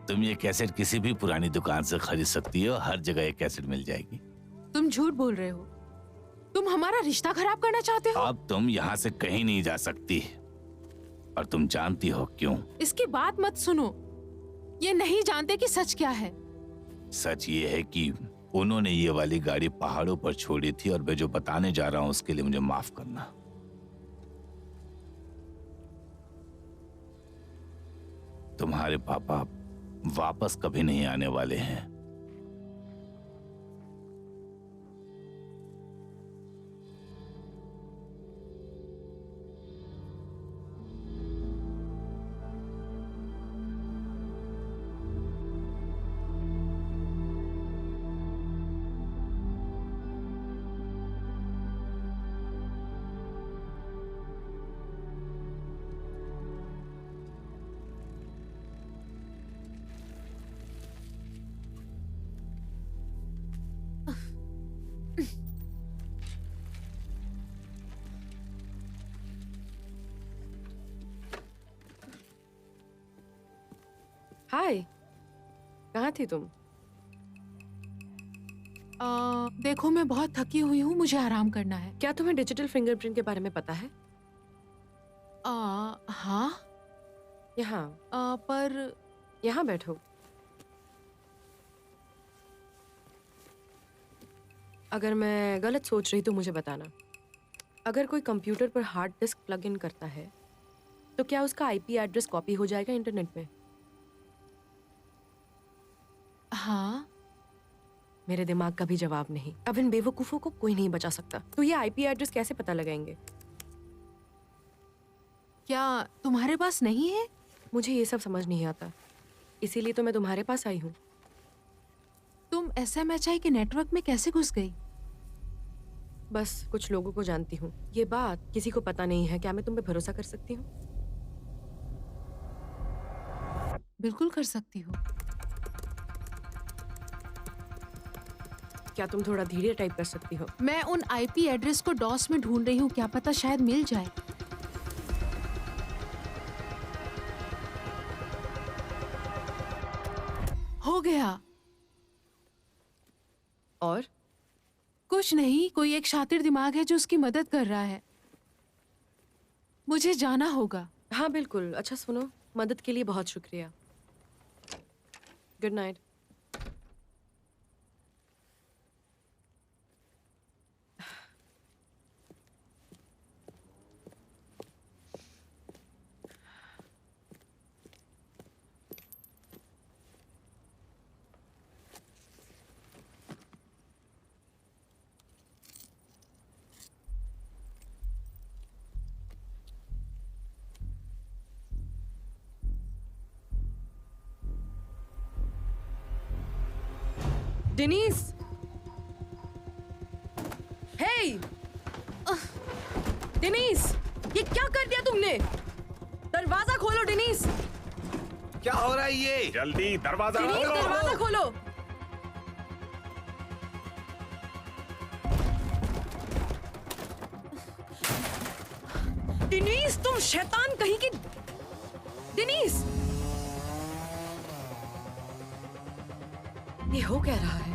तुम ये कैसेट किसी भी पुरानी दुकान से खरीद सकती हो, हर जगह ये कैसेट मिल जाएगी। तुम झूठ बोल रहे हो। तुम हमारा रिश्ता खराब करना चाहते हो। अब तुम यहाँ से कहीं नहीं जा सकती, और तुम जानती हो क्यों? इसकी बात मत सुनो। ये नहीं जानते कि सच क्या है। सच ये है कि उन्होंने ये वाली गाड़ी पहाड़ों पर छोड़ी थी, और मैं जो बताने जा रहा हूँ उसके लिए मुझे माफ करना। तुम्हारे पापा वापस कभी नहीं आने वाले हैं। हाय, कहाँ थी तुम? देखो मैं बहुत थकी हुई हूँ, मुझे आराम करना है। क्या तुम्हें डिजिटल फिंगरप्रिंट के बारे में पता है? हाँ। यहाँ पर यहाँ बैठो। अगर मैं गलत सोच रही तो मुझे बताना। अगर कोई कंप्यूटर पर हार्ड डिस्क प्लग इन करता है तो क्या उसका आईपी एड्रेस कॉपी हो जाएगा इंटरनेट में? हाँ। मेरे दिमाग का भी जवाब नहीं। अब इन बेवकूफों को कोई नहीं बचा सकता। तो ये आईपी एड्रेस कैसे पता लगाएंगे? क्या तुम्हारे पास नहीं है? मुझे ये सब समझ नहीं आता, इसीलिए तो मैं तुम्हारे पास आई हूँ। तुम SMHI के नेटवर्क में कैसे घुस गई? बस कुछ लोगों को जानती हूँ। ये बात किसी को पता नहीं है। क्या मैं तुम पे भरोसा कर सकती हूँ? बिल्कुल कर सकती हो। क्या तुम थोड़ा धीरे टाइप कर सकती हो? मैं उन IP एड्रेस को डॉस में ढूंढ रही हूँ, क्या पता शायद मिल जाए। हो गया। और कुछ नहीं, कोई एक शातिर दिमाग है जो उसकी मदद कर रहा है। मुझे जाना होगा। हाँ बिल्कुल। अच्छा सुनो, मदद के लिए बहुत शुक्रिया। Good night. डेनिस! हे! डेनिस! ये क्या कर दिया तुमने? दरवाजा खोलो डेनिस! क्या हो रहा है ये? जल्दी दरवाजा डेनिस, खोलो। दरवाजा खोलो! डेनिस, तुम शैतान कहीं की! डेनिस! ये हो क्या रहा है?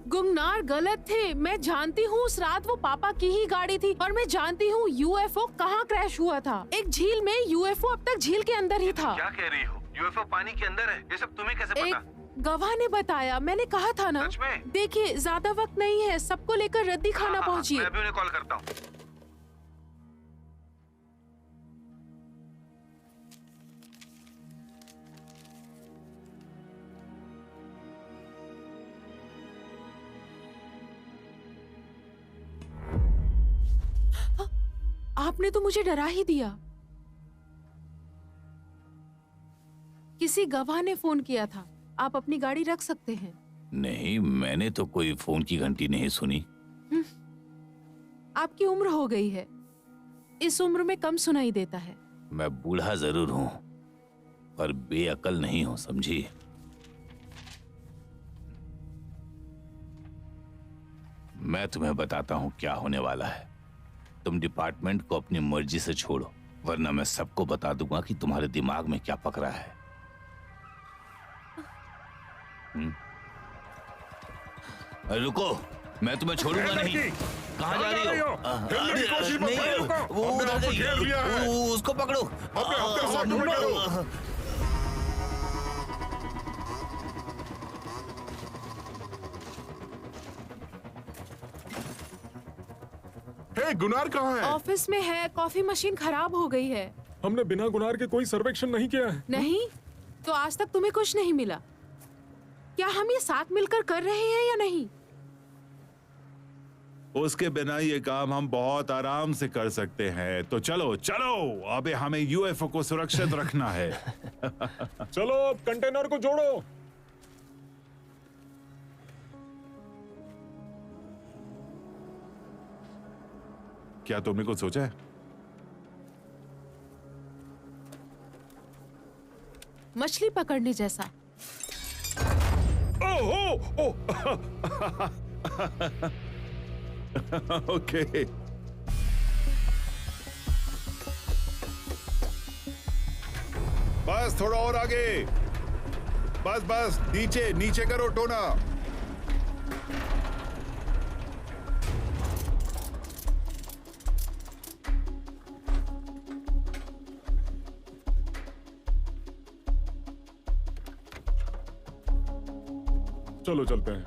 गुमनार गलत थे। मैं जानती हूँ उस रात वो पापा की ही गाड़ी थी, और मैं जानती हूँ UFO कहाँ क्रैश हुआ था। एक झील में। UFO अब तक झील के अंदर ही था। क्या कह रही हो? UFO पानी के अंदर है? ये सब तुम्हें कैसे पता? एक गवाह ने बताया। मैंने कहा था ना। सच में? देखिए ज्यादा वक्त नहीं है, सबको लेकर रद्दी खाना पहुँचिए। मैं अभी उन्हें कॉल करता हूँ। आपने तो मुझे डरा ही दिया। किसी गवाह ने फोन किया था। आप अपनी गाड़ी रख सकते हैं। नहीं, मैंने तो कोई फोन की घंटी नहीं सुनी। आपकी उम्र हो गई है, इस उम्र में कम सुनाई देता है। मैं बूढ़ा जरूर हूं पर बेअकल नहीं हूं, समझी? मैं तुम्हें बताता हूं क्या होने वाला है। तुम डिपार्टमेंट को अपनी मर्जी से छोड़ो, वरना मैं सबको बता दूंगा कि तुम्हारे दिमाग में क्या पकड़ा है। अरे रुको, मैं तुम्हें छोड़ूंगा नहीं। कहाँ जा रही हो? नहीं, वो उधर गई। उसको पकड़ो। हे, गुनार कहाँ है? ऑफिस में है। कॉफी मशीन खराब हो गई है। हमने बिना गुनार के कोई सर्वेक्षण नहीं किया है। नहीं तो आज तक तुम्हें कुछ नहीं मिला। क्या हम ये साथ मिलकर कर रहे हैं या नहीं? उसके बिना ये काम हम बहुत आराम से कर सकते हैं। तो चलो चलो, अबे हमें यूएफओ को सुरक्षित रखना है। चलो अब कंटेनर को जोड़ो। क्या तुमने कुछ सोचा है? मछली पकड़ने जैसा। Oh okay. बस थोड़ा और आगे। बस बस, नीचे नीचे करो टोना। चलो चलते हैं।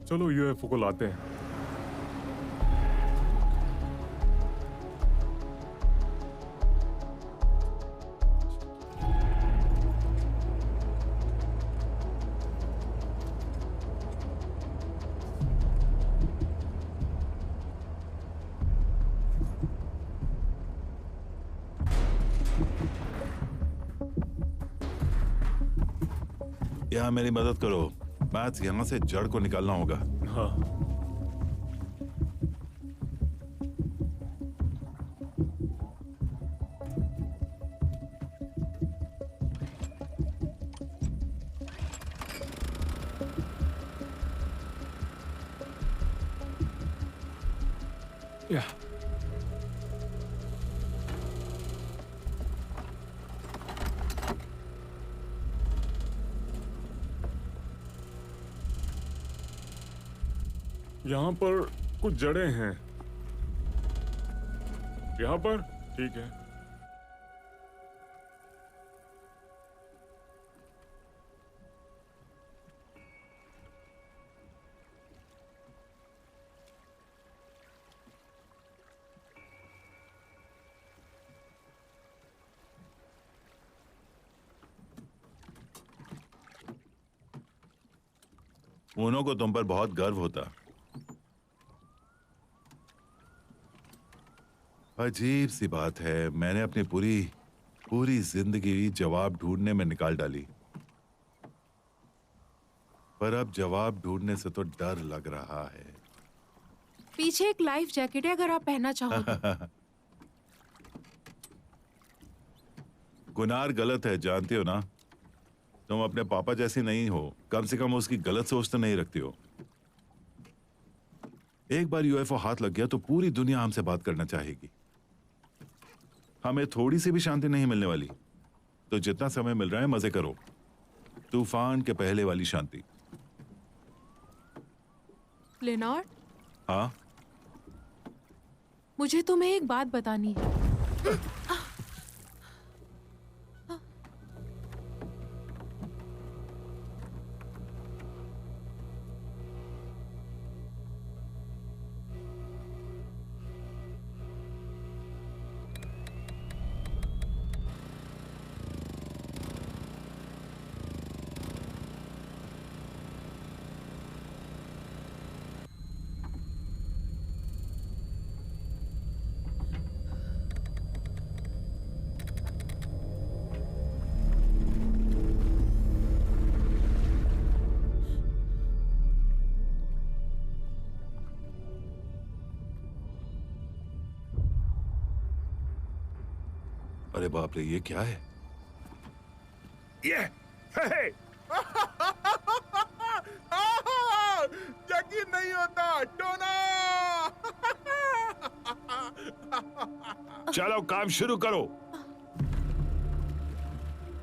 चलो यूएफओ को लाते हैं। यहाँ मेरी मदद करो। मैथ्स, यहाँ से जड़ को निकालना होगा। हाँ। या यहाँ पर कुछ जड़ें हैं। यहाँ पर ठीक है। उन्हों को तुम पर बहुत गर्व होता। अजीब सी बात है, मैंने अपनी पूरी जिंदगी जवाब ढूंढने में निकाल डाली, पर अब जवाब ढूंढने से तो डर लग रहा है। पीछे एक लाइफ जैकेट है, अगर आप पहनना चाहो तो। गुनार गलत है, जानते हो ना? तुम अपने पापा जैसी नहीं हो, कम से कम उसकी गलत सोच तो नहीं रखती हो। एक बार यूएफओ हाथ लग गया तो पूरी दुनिया हमसे बात करना चाहेगी। हमें थोड़ी सी भी शांति नहीं मिलने वाली। तो जितना समय मिल रहा है मजे करो। तूफान के पहले वाली शांति। लेनार्ड, हाँ? मुझे तुम्हें एक बात बतानी है। अरे बाप रे, ये क्या है? ये हे, यकीन नहीं होता टोना। चलो काम शुरू करो।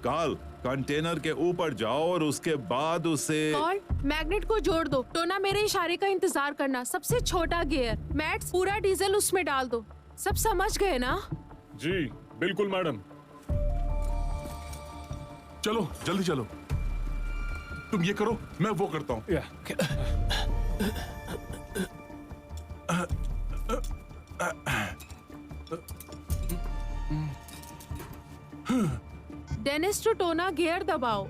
कार्ल, कंटेनर के ऊपर जाओ और उसके बाद उसे कार्ल, मैग्नेट को जोड़ दो। टोना, मेरे इशारे का इंतजार करना। सबसे छोटा गियर। मैट्स, पूरा डीजल उसमें डाल दो। सब समझ गए ना? जी बिल्कुल मैडम। चलो जल्दी चलो, तुम ये करो मैं वो करता हूँ। डेनिस टू टोना, गियर दबाओ।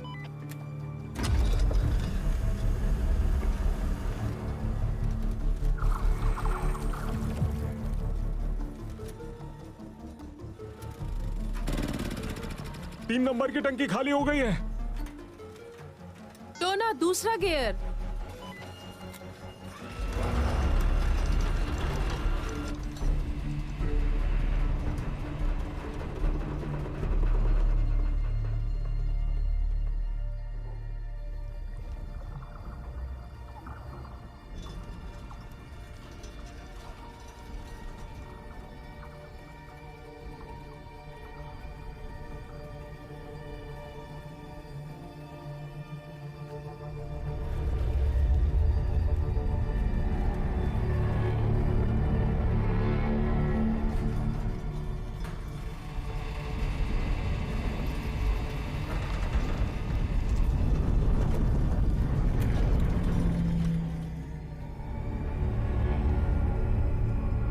तीन नंबर की टंकी खाली हो गई है। टोना, दूसरा गियर।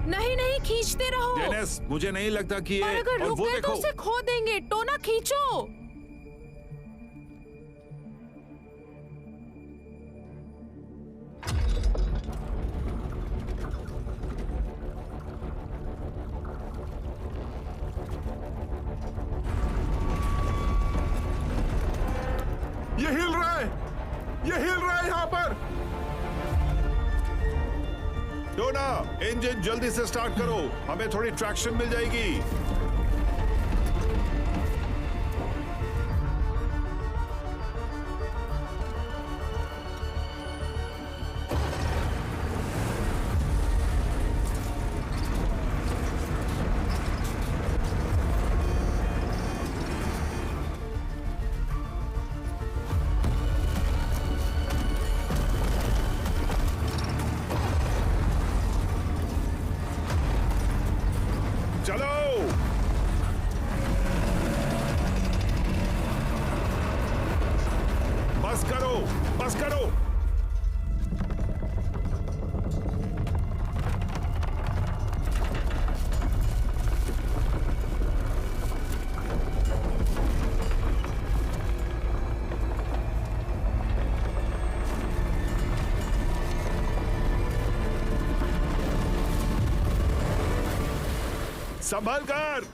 नहीं नहीं, खींचते रहो। डेनिस, मुझे नहीं लगता कि और ये अगर और रुक वो गए तो देखो। उसे खो देंगे। टोना, खींचो। ये हिल रहा है, ये हिल रहा है यहाँ पर। टोना, इंजन जल्दी से स्टार्ट करो, हमें थोड़ी ट्रैक्शन मिल जाएगी। चलो, बस करो, बस करो। संभल कर।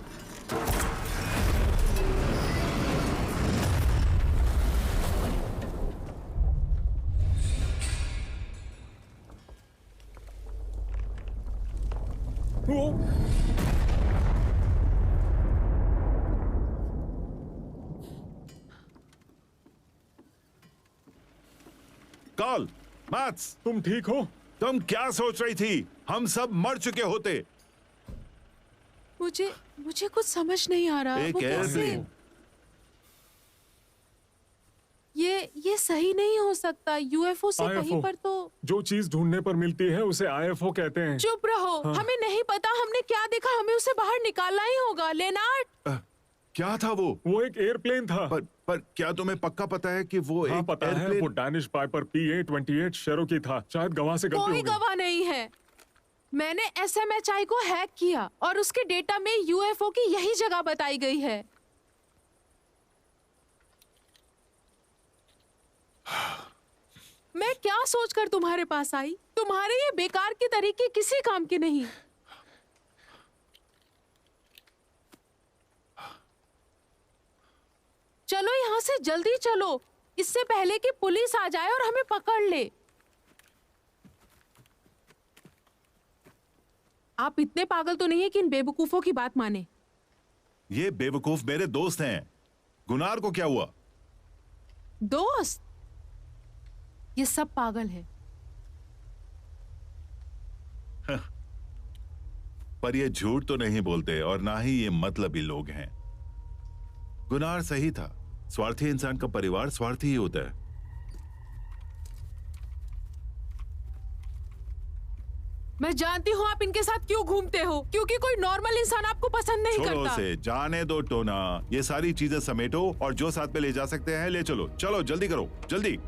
कार्ल, मैथ्स, तुम ठीक हो? तुम क्या सोच रही थी? हम सब मर चुके होते। मुझे कुछ समझ नहीं आ रहा। एक वो कैसे? एयरप्लेन। ये सही नहीं हो सकता। यूएफओ से कहीं IFO। पर तो। जो चीज ढूंढने पर मिलती है उसे IFO कहते हैं। चुप रहो। हाँ। हमें नहीं पता हमने क्या देखा। हमें उसे बाहर निकालना ही होगा। लेनार्ड, क्या था वो? वो एक एयरप्लेन था। पर क्या तुम्हें पक्का पता है कि वो हाँ एक पता है, एयरप्लेन? वो डैनिश पाइपर PA-28 शेरोकी था। शायद गवाह से गलती कोई हो गई। गवाह नहीं है। मैंने SMHI को हैक किया और उसके डेटा में यूएफओ की यही जगह बताई गई है। मैं क्या सोचकर तुम्हारे पास आई? तुम्हारे ये बेकार के तरीके किसी काम के नहीं। चलो यहाँ से जल्दी चलो, इससे पहले कि पुलिस आ जाए और हमें पकड़ ले। आप इतने पागल तो नहीं है कि इन बेवकूफों की बात माने। ये बेवकूफ मेरे दोस्त हैं। गुनार को क्या हुआ? दोस्त? ये सब पागल है। पर ये झूठ तो नहीं बोलते और ना ही ये मतलबी लोग हैं। गुनार सही था, स्वार्थी इंसान का परिवार स्वार्थी ही होता है। मैं जानती हूँ आप इनके साथ क्यों घूमते हो, क्योंकि कोई नॉर्मल इंसान आपको पसंद नहीं छोड़ो करता। उसे, जाने दो टोना। ये सारी चीजें समेटो और जो साथ में ले जा सकते हैं ले चलो। चलो जल्दी करो, जल्दी।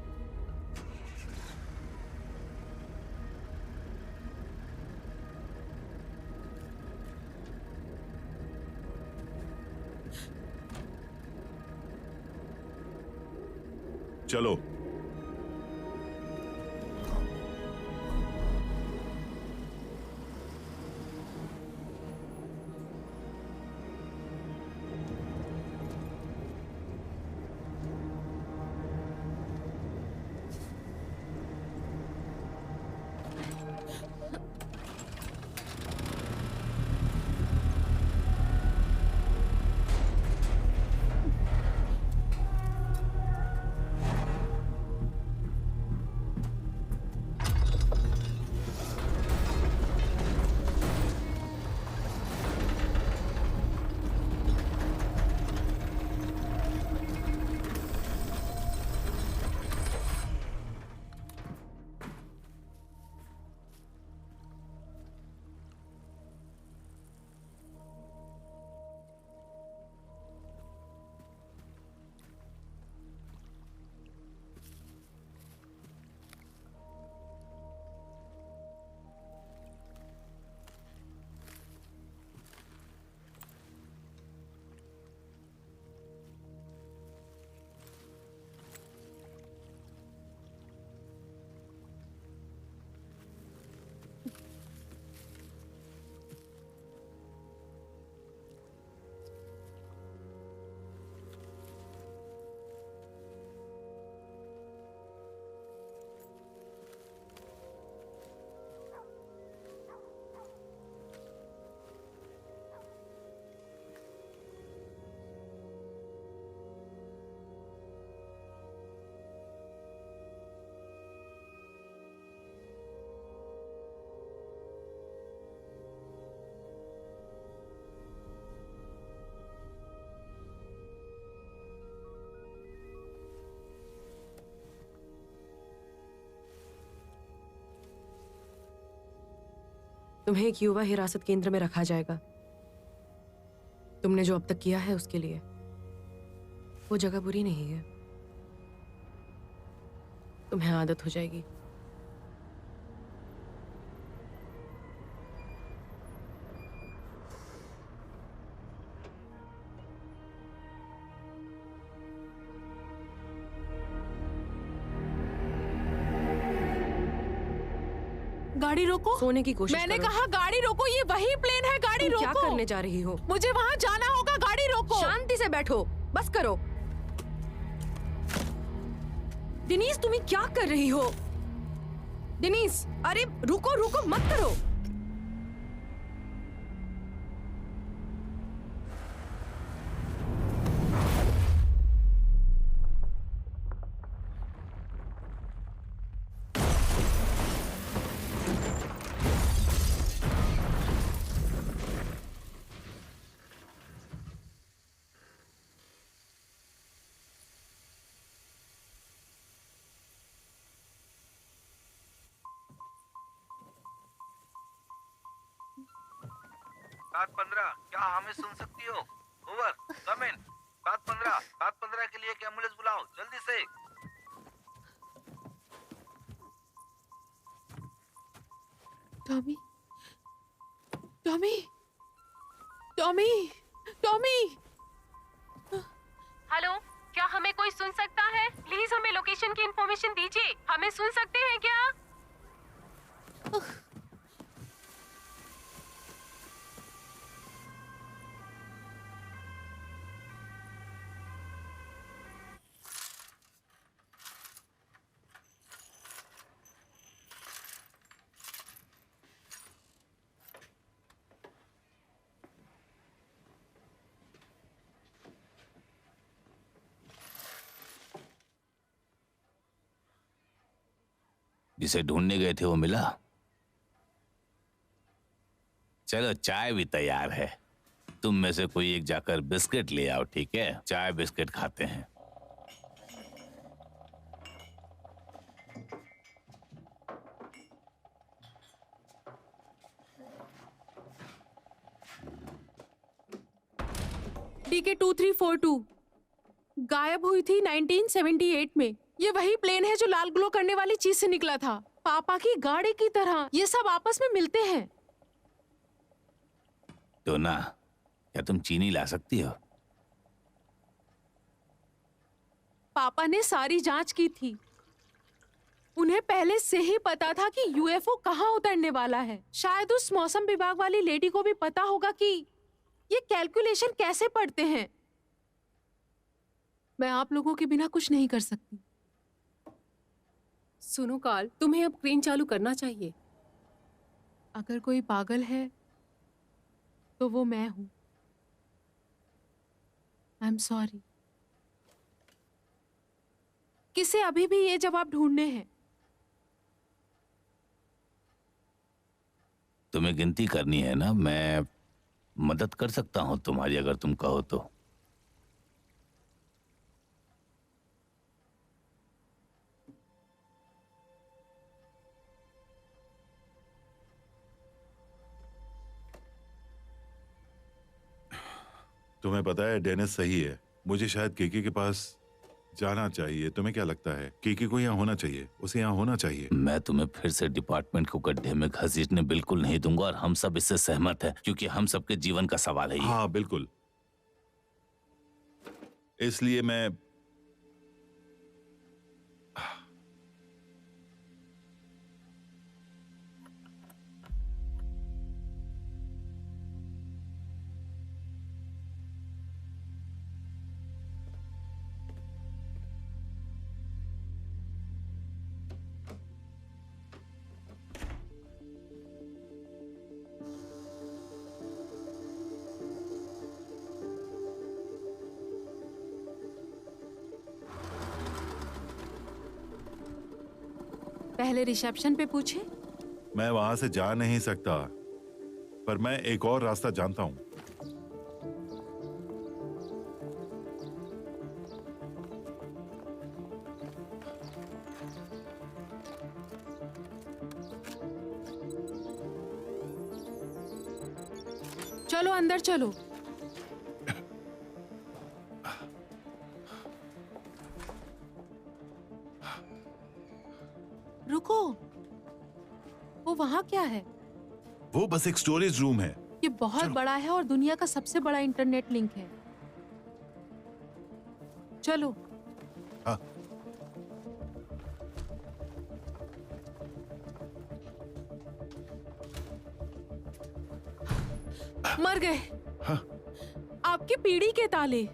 चलो। तुम्हें एक युवा हिरासत केंद्र में रखा जाएगा। तुमने जो अब तक किया है उसके लिए वो जगह बुरी नहीं है। तुम्हें आदत हो जाएगी। गाड़ी रोको। सोने की कोशिश मैंने करो। कहा गाड़ी रोको, ये वही प्लेन है, गाड़ी तुम रोको। क्या करने जा रही हो? मुझे वहाँ जाना होगा, गाड़ी रोको। शांति से बैठो, बस करो। डिनीज तुम्हें क्या कर रही हो? डिनीज, अरे रुको रुको, मत करो। सात 15, क्या हमें सुन सकती हो? ओवर, कम इन। 715 के लिए एक एम्बुलेंस बुलाओ जल्दी से। Tommy, Tommy, Tommy, Tommy. Hello, क्या हमें कोई सुन सकता है? प्लीज हमें लोकेशन की इंफॉर्मेशन दीजिए। हमें सुन सकते हैं क्या? जिसे ढूंढने गए थे वो मिला? चलो चाय भी तैयार है। तुम में से कोई एक जाकर बिस्किट ले आओ, ठीक है? चाय बिस्किट खाते हैं। DK 2342 गायब हुई थी 1978 में। ये वही प्लेन है जो लाल ग्लो करने वाली चीज से निकला था, पापा की गाड़ी की तरह। ये सब आपस में मिलते हैं। तो ना, क्या तुम चीनी ला सकती हो? पापा ने सारी जांच की थी। उन्हें पहले से ही पता था कि यूएफओ कहाँ उतरने वाला है। शायद उस मौसम विभाग वाली लेडी को भी पता होगा कि ये कैलकुलेशन कैसे पढ़ते हैं। मैं आप लोगों के बिना कुछ नहीं कर सकती। सुनो कार्ल, तुम्हें अब क्रेन चालू करना चाहिए। अगर कोई पागल है तो वो मैं हूं। I am sorry. किसे अभी भी ये जवाब ढूंढने हैं। तुम्हें गिनती करनी है ना? मैं मदद कर सकता हूं तुम्हारी, अगर तुम कहो तो। तुम्हें पता है डेनिस सही है। मुझे शायद कीकी के पास जाना चाहिए। तुम्हें क्या लगता है? कीकी को यहाँ होना चाहिए, उसे यहाँ होना चाहिए। मैं तुम्हें फिर से डिपार्टमेंट को गड्ढे में घसीटने बिल्कुल नहीं दूंगा, और हम सब इससे सहमत हैं, क्योंकि हम सबके जीवन का सवाल है ये। हाँ बिल्कुल। इसलिए मैं पहले रिसेप्शन पे पूछे। मैं वहां से जा नहीं सकता, पर मैं एक और रास्ता जानता हूं। चलो अंदर चलो। रुको, वो वहां क्या है? वो बस एक स्टोरेज रूम है। ये बहुत बड़ा है और दुनिया का सबसे बड़ा इंटरनेट लिंक है। चलो। हाँ। मर गए। हाँ। आपकी पीढ़ी के ताले।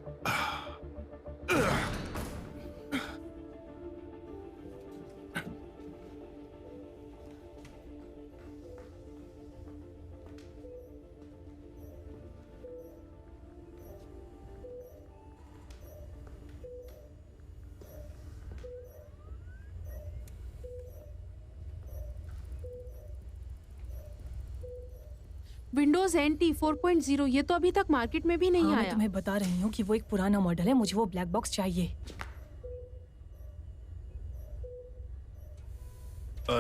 विंडोज NT 4.0 ये तो अभी तक मार्केट में भी नहीं मैं आया। तुम्हें बता रही हूँ कि वो एक पुराना मॉडल है। मुझे वो ब्लैक बॉक्स चाहिए।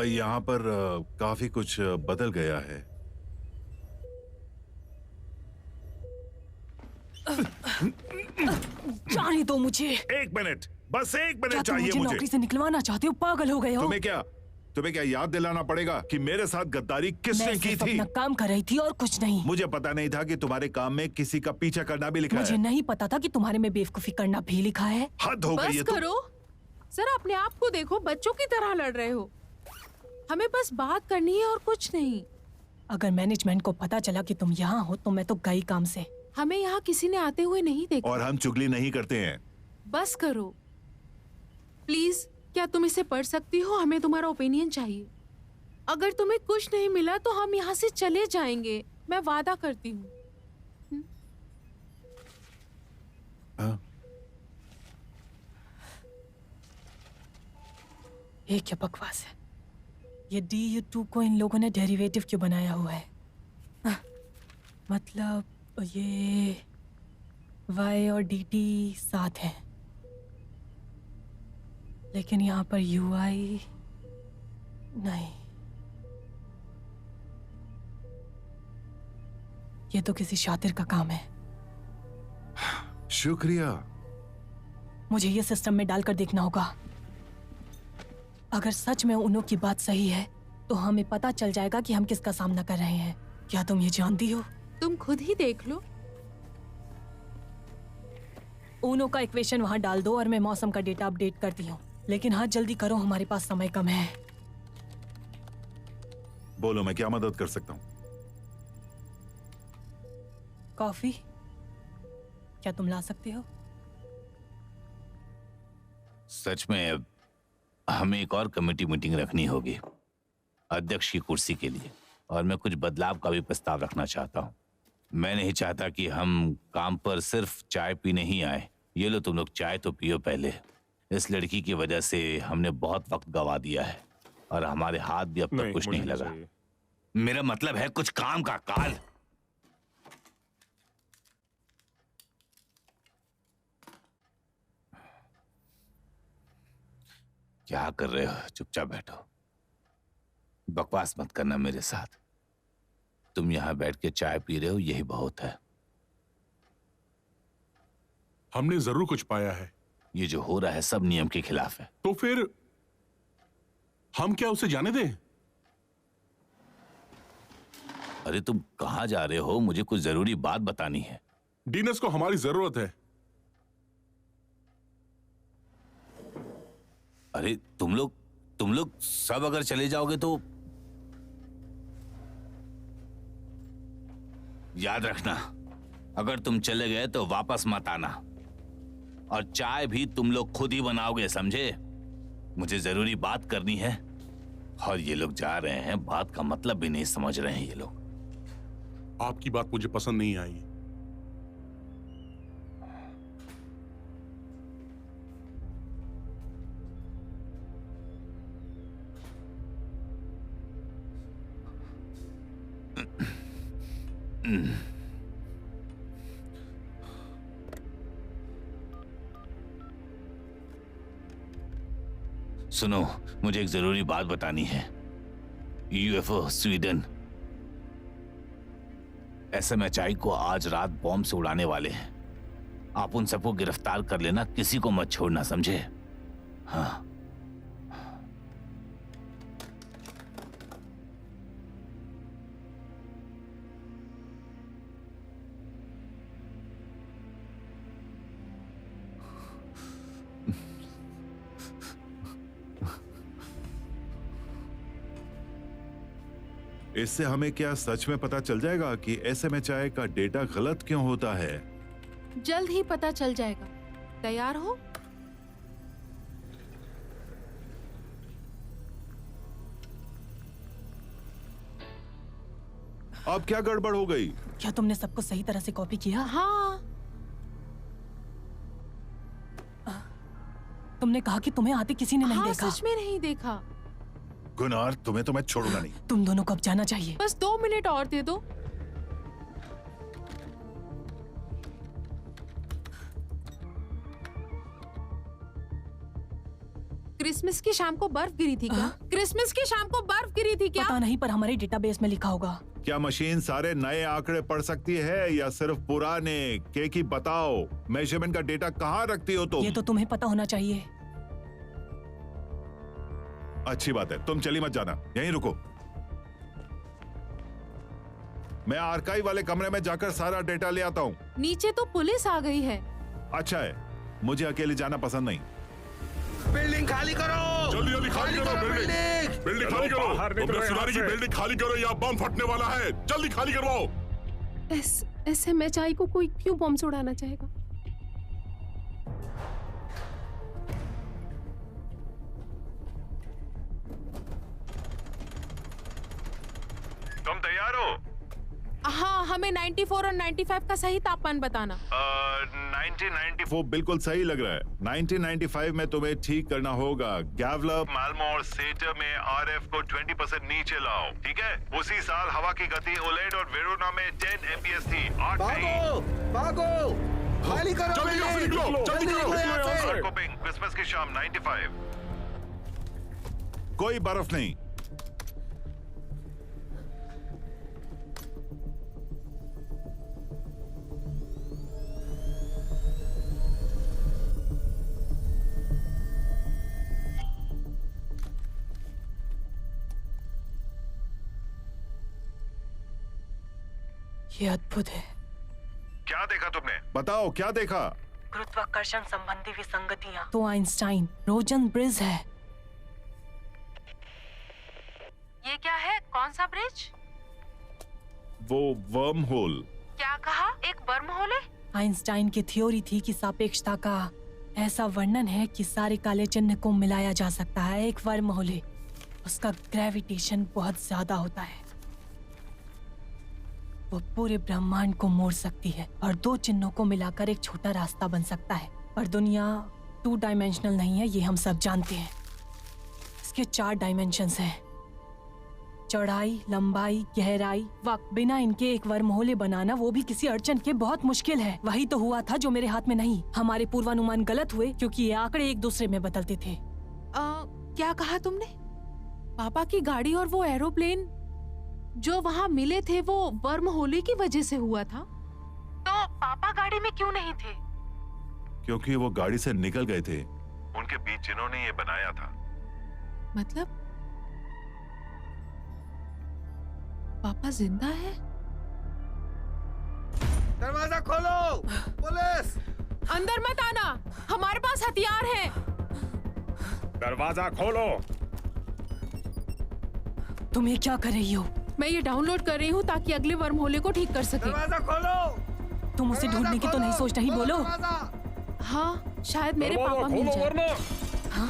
यहाँ पर काफी कुछ बदल गया है। जाने दो मुझे। एक मिनट, बस एक मिनट क्या तुम चाहिए मुझे मुझे। नौकरी से निकलवाना चाहते हो? पागल हो गए हो? तुम्हें क्या याद दिलाना पड़ेगा कि मेरे साथ गद्दारी किसने मैं की सिर्फ थी? अपना काम कर रही थी और कुछ नहीं। मुझे पता नहीं था कि तुम्हारे काम में किसी का पीछा करना भी लिखा मुझे है। नहीं पता था कि तुम्हारे में बेवकूफी करना भी लिखा है। हद हो गई बस है तो। करो सर, अपने आप को देखो, बच्चों की तरह लड़ रहे हो। हमें बस बात करनी है और कुछ नहीं। अगर मैनेजमेंट को पता चला कि तुम यहाँ हो तो मैं तो गई काम से। हमें यहाँ किसी ने आते हुए नहीं देखा। और हम चुगली नहीं करते हैं। बस करो प्लीज। क्या तुम इसे पढ़ सकती हो? हमें तुम्हारा ओपिनियन चाहिए। अगर तुम्हें कुछ नहीं मिला तो हम यहाँ से चले जाएंगे, मैं वादा करती हूँ। हाँ? ये क्या बकवास है? ये DU2 को इन लोगों ने डेरिवेटिव क्यों बनाया हुआ है? मतलब ये Y और DT साथ हैं, लेकिन यहाँ पर UI नहीं। ये तो किसी शातिर का काम है। शुक्रिया। मुझे ये सिस्टम में डालकर देखना होगा। अगर सच में उनो की बात सही है तो हमें पता चल जाएगा कि हम किसका सामना कर रहे हैं। क्या तुम ये जानती हो? तुम खुद ही देख लो। उनो का इक्वेशन वहां डाल दो और मैं मौसम का डेटा अपडेट करती हूँ। लेकिन हाँ, जल्दी करो, हमारे पास समय कम है। बोलो, मैं क्या मदद कर सकता हूँ? कॉफी क्या तुम ला सकते हो? सच में हमें एक और कमेटी मीटिंग रखनी होगी अध्यक्ष की कुर्सी के लिए, और मैं कुछ बदलाव का भी प्रस्ताव रखना चाहता हूँ। मैं नहीं चाहता कि हम काम पर सिर्फ चाय पीने ही आए। ये लो, तुम लोग चाय तो पियो पहले। इस लड़की की वजह से हमने बहुत वक्त गवा दिया है और हमारे हाथ भी अब तक कुछ नहीं लगा। मेरा मतलब है कुछ काम का काल। क्या कर रहे हो? चुपचाप बैठो, बकवास मत करना मेरे साथ। तुम यहां बैठ के चाय पी रहे हो, यही बहुत है। हमने जरूर कुछ पाया है। ये जो हो रहा है सब नियम के खिलाफ है। तो फिर हम क्या उसे जाने दें? अरे तुम कहां जा रहे हो? मुझे कुछ जरूरी बात बतानी है। डीनस को हमारी जरूरत है। अरे तुम लोग सब अगर चले जाओगे तो याद रखना, अगर तुम चले गए तो वापस मत आना, और चाय भी तुम लोग खुद ही बनाओगे, समझे? मुझे जरूरी बात करनी है। और ये लोग जा रहे हैं, बात का मतलब भी नहीं समझ रहे हैं ये लोग। आपकी बात मुझे पसंद नहीं आई। सुनो, मुझे एक जरूरी बात बतानी है। यूएफओ स्वीडन SMHI को आज रात बॉम्ब से उड़ाने वाले हैं। आप उन सबको गिरफ्तार कर लेना, किसी को मत छोड़ना, समझे? हाँ। इससे हमें क्या सच में पता चल जाएगा कि SMHI का डेटा गलत क्यों होता है? जल्द ही पता चल जाएगा। तैयार हो? अब क्या गड़बड़ हो गई? क्या तुमने सबको सही तरह से कॉपी किया? हाँ। तुमने कहा कि तुम्हें आते किसी ने नहीं देखा। सच में नहीं देखा। गुनार, तुम्हें तो मैं छोड़ूंगा नहीं। तुम दोनों को अब जाना चाहिए। बस 2 मिनट और दे दो। क्रिसमस की शाम को बर्फ गिरी थी क्या? क्रिसमस की शाम को बर्फ गिरी थी क्या? पता नहीं, पर हमारे डेटाबेस में लिखा होगा। क्या मशीन सारे नए आंकड़े पढ़ सकती है या सिर्फ पुराने? केकी बताओ, मेजरमेंट का डेटा कहाँ रखती हो तुम? ये तो तुम्हें पता होना चाहिए। अच्छी बात है, तुम चली मत जाना, यहीं रुको। मैं आर्काइव वाले कमरे में जाकर सारा डेटा ले आता हूँ। नीचे तो पुलिस आ गई है। अच्छा है, मुझे अकेले जाना पसंद नहीं। बिल्डिंग खाली करो, जल्दी जल्दी खाली करो बिल्डिंग खाली करो। तुमने सुना नहीं कि बिल्डिंग खाली करो या बम फटने वाला है। जल्दी खाली करवाओ। SMHI को कोई क्यों बम से उड़ाना चाहेगा? तुम तैयार हो? हाँ हमें 94 और 95 का सही तापमान बताना। 1994 बिल्कुल सही लग रहा है। 1995 में तुम्हें ठीक करना होगा। गैवलर, माल्मो और सेटर में आरएफ को 20% नीचे लाओ, ठीक है? उसी साल हवा की गति ओलेड और वेरोना में 10 एमपीएस थी। भागो! खाली करो! जल्दी यहाँ से निकलो! जल्दी करो! कोपिंग, क्रिसमस की शाम 95। कोई बर्फ नहीं। ये अद्भुत है। क्या देखा तुमने? बताओ क्या देखा? गुरुत्वाकर्षण संबंधी विसंगतियां। तो आइंस्टाइन रोजन ब्रिज है। ये क्या है? कौन सा ब्रिज? वो वर्म होल। क्या कहा? एक वर्म होल है? आइंस्टाइन की थ्योरी थी कि सापेक्षता का ऐसा वर्णन है कि सारे काले चिन्ह को मिलाया जा सकता है। एक वर्म होल है, उसका ग्रेविटेशन बहुत ज्यादा होता है, वो पूरे ब्रह्मांड को मोड़ सकती है और दो चिन्हों को मिलाकर एक छोटा रास्ता बन सकता है। पर दुनिया 2 डायमेंशनल नहीं है, ये हम सब जानते हैं। इसके 4 डायमेंशंस हैं, चौड़ाई, लंबाई, गहराई, वक्त। बिना इनके एक वर्महोले बनाना, वो भी किसी अड़चन के, बहुत मुश्किल है। वही तो हुआ था जो मेरे हाथ में नहीं। हमारे पूर्वानुमान गलत हुए क्योंकि ये आंकड़े एक दूसरे में बदलते थे। क्या कहा तुमने? पापा की गाड़ी और वो एरोप्लेन जो वहाँ मिले थे वो वर्म होले की वजह से हुआ था? तो पापा गाड़ी में क्यों नहीं थे? क्योंकि वो गाड़ी से निकल गए थे उनके बीच जिन्होंने ये बनाया था। मतलब पापा जिंदा है? दरवाजा खोलो! पुलिस! अंदर मत आना, हमारे पास हथियार हैं। दरवाजा खोलो! तुम ये क्या कर रही हो? मैं ये डाउनलोड कर रही हूँ ताकि अगले वर्म होले को ठीक कर सके। दरवाजा खोलो! तुम उसे ढूंढने की तो नहीं सोच रही? बोलो। हाँ, शायद मेरे पापा मिल जाए। हाँ?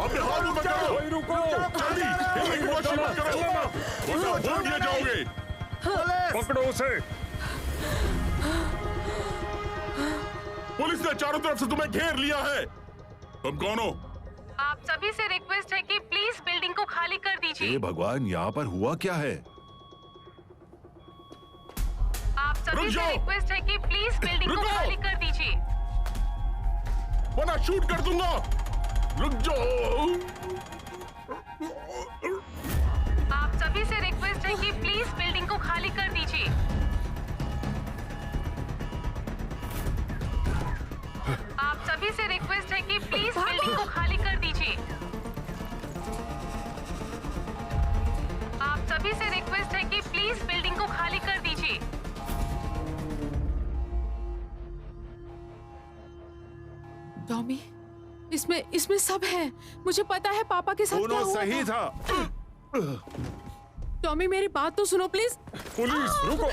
अपने हाथ ऊपर करो! रुको! जल्दी! हिलने की कोशिश मत करो! वरना भूल दिए जाओगे! पकड़ो उसे! पुलिस ने चारों तरफ से तुम्हें घेर लिया है। तुम कौन हो? आप सभी से रिक्वेस्ट है कि प्लीज बिल्डिंग को खाली कर दीजिए। हे भगवान, यहाँ पर हुआ क्या है? आप सभी से रिक्वेस्ट है कि प्लीज बिल्डिंग को खाली कर दीजिए, वरना शूट कर दूंगा। रुक जाओ। आप सभी से रिक्वेस्ट है कि प्लीज बिल्डिंग को खाली कर दीजिए। आप सभी से रिक्वेस्ट है कि प्लीज बिल्डिंग को खाली कर दीजिए। आप सभी से रिक्वेस्ट है कि प्लीज बिल्डिंग को खाली कर दीजिए। टॉमी, इसमें सब है। मुझे पता है पापा के साथ क्या हुआ सही था। टॉमी, मेरी बात तो सुनो प्लीज। पुलिस, रुको!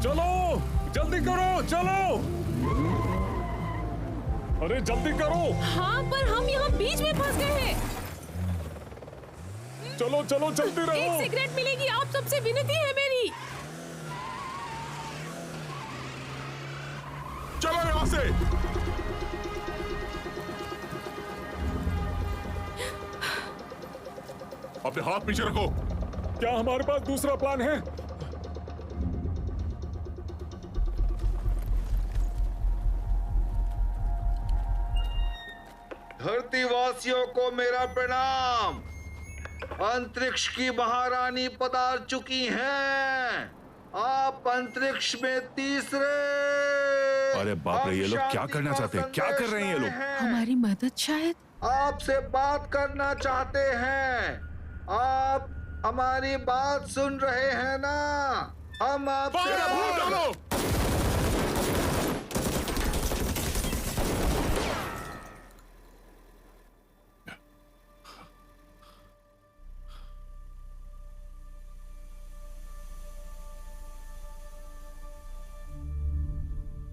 चलो! जल्दी करो! चलो! अरे जल्दी करो! हाँ, पर हम यहाँ बीच में फंस गए हैं। चलो चलो, जल्दी रहो! एक सिगरेट मिलेगी, आप सबसे विनती है मेरी। चलो यहाँ से! अपने हाथ पीछे रखो। क्या हमारे पास दूसरा प्लान है? धरतीवासियों को मेरा प्रणाम। अंतरिक्ष की महारानी पधार चुकी हैं। आप अंतरिक्ष में तीसरे अरे बाप रे, ये लोग क्या करना चाहते हैं? क्या कर रहे हैं ये लोग? हमारी मदद शायद। आपसे बात करना चाहते हैं। आप हमारी बात सुन रहे हैं ना? हम आपसे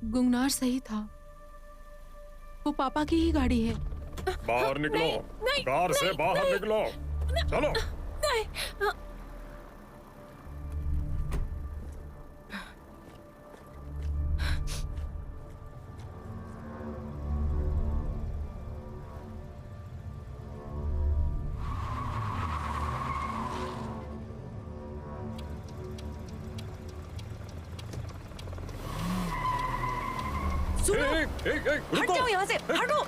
गुंगनार सही था, वो पापा की ही गाड़ी है। बाहर निकलो, कार से बाहर निकलो, चलो। हट जाओ यहाँ से, हटो।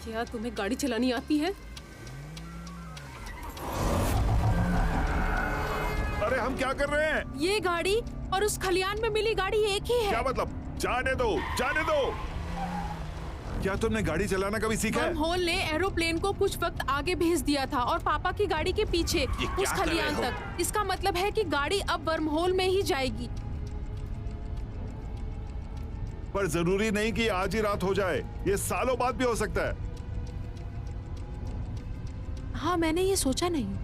क्या तुम्हें गाड़ी चलानी आती है? अरे हम क्या कर रहे हैं? ये गाड़ी और उस खलियान में मिली गाड़ी एक ही है। क्या मतलब? जाने दो, जाने दो। क्या तुमने गाड़ी चलाना कभी सीखा है? वर्महोल ने एरोप्लेन को कुछ वक्त आगे भेज दिया था और पापा की गाड़ी के पीछे उस खलियान तक। इसका मतलब है कि गाड़ी अब वर्महोल में ही जाएगी। पर जरूरी नहीं कि आज ही रात हो जाए, ये सालों बाद भी हो सकता है। हाँ, मैंने ये सोचा नहीं।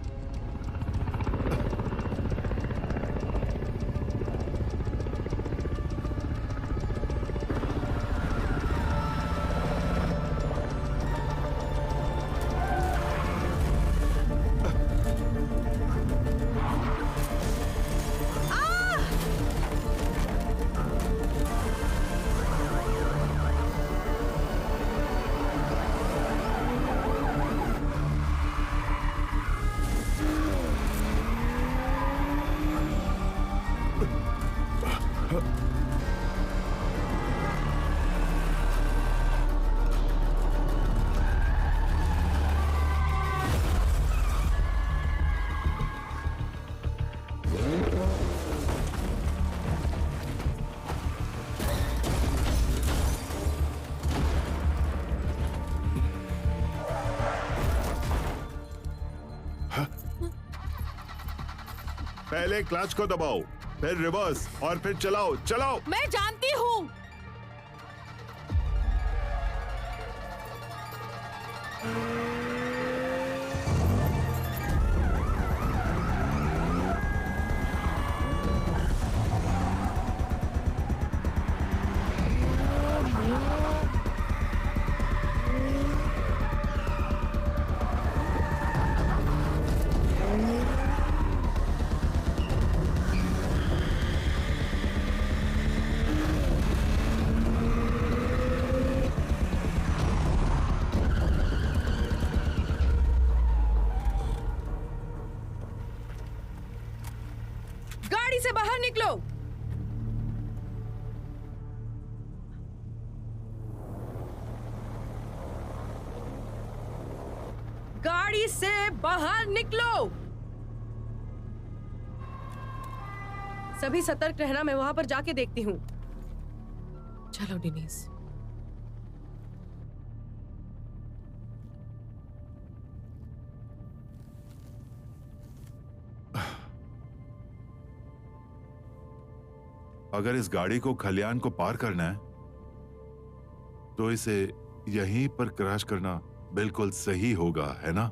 पहले क्लच को दबाओ, फिर रिवर्स और फिर चलाओ, चलाओ। मैं जानती हूँ। गाड़ी से बाहर निकलो। गाड़ी से बाहर निकलो। सभी सतर्क रहना, मैं वहां पर जाके देखती हूँ। चलो डिनीस। अगर इस गाड़ी को खलियान को पार करना है तो इसे यहीं पर क्रैश करना बिल्कुल सही होगा, है ना?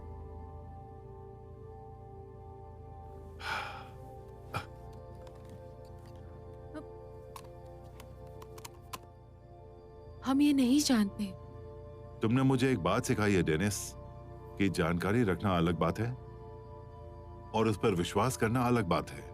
हम ये नहीं जानते। तुमने मुझे एक बात सिखाई है डेनिस, कि जानकारी रखना अलग बात है और उस पर विश्वास करना अलग बात है।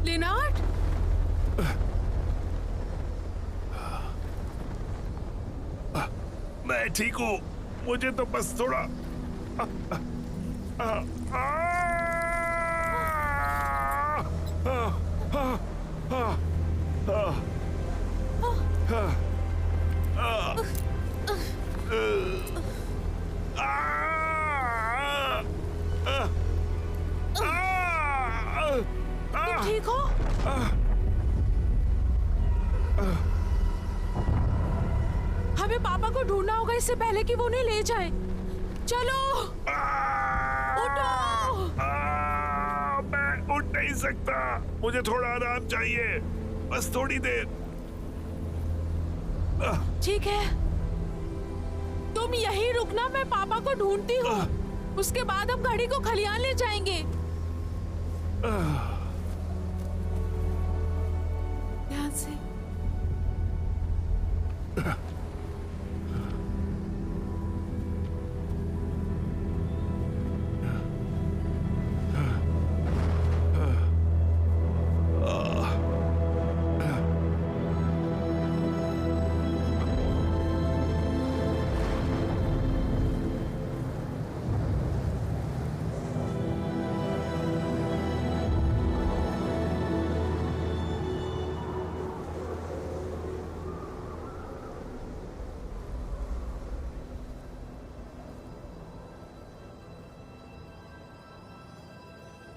लिनार्ड, मैं ठीक हूँ, मुझे तो बस थोड़ा तुम ठीक हो? हमें पापा को ढूंढना होगा इससे पहले कि वो उन्हें ले जाए। चलो उठो। मैं उठ नहीं सकता, मुझे थोड़ा आराम चाहिए, बस थोड़ी देर। ठीक है, तुम यहीं रुकना, मैं पापा को ढूंढती हूँ। उसके बाद हम गाड़ी को खलियान ले जाएंगे। ध्यान से।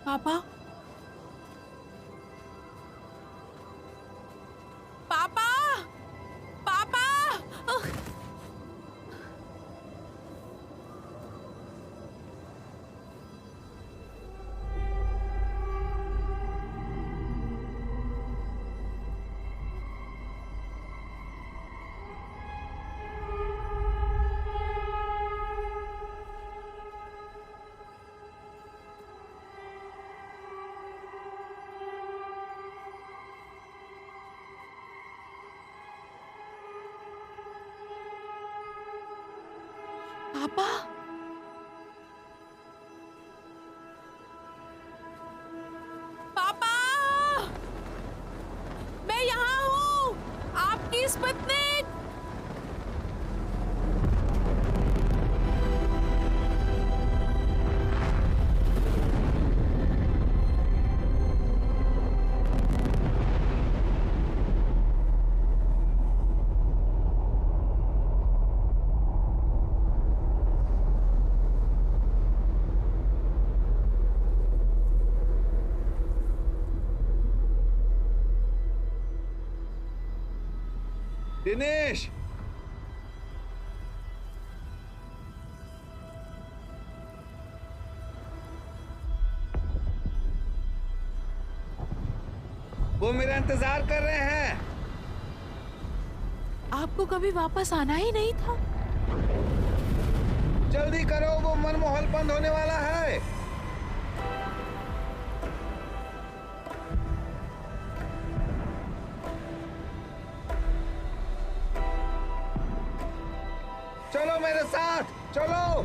पापा, पापा, पापा। पापा, पापा, मैं यहाँ हूँ, आपकी स्पुतनिक। दिनेश, वो मेरा इंतजार कर रहे हैं। आपको कभी वापस आना ही नहीं था। जल्दी करो, वो मनमोहल बंद होने वाला है। चलो मेरे साथ, चलो।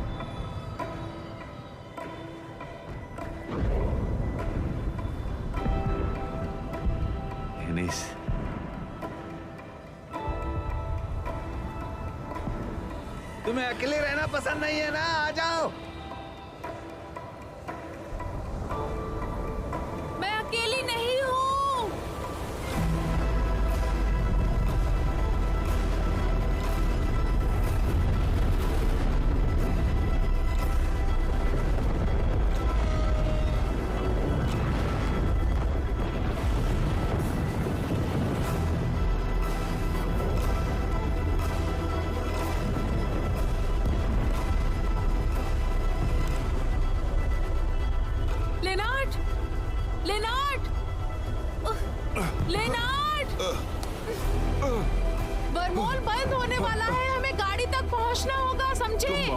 दिनेश, तुम्हें अकेले रहना पसंद नहीं है ना? आ जाओ। मैं अकेली नहीं हूँ।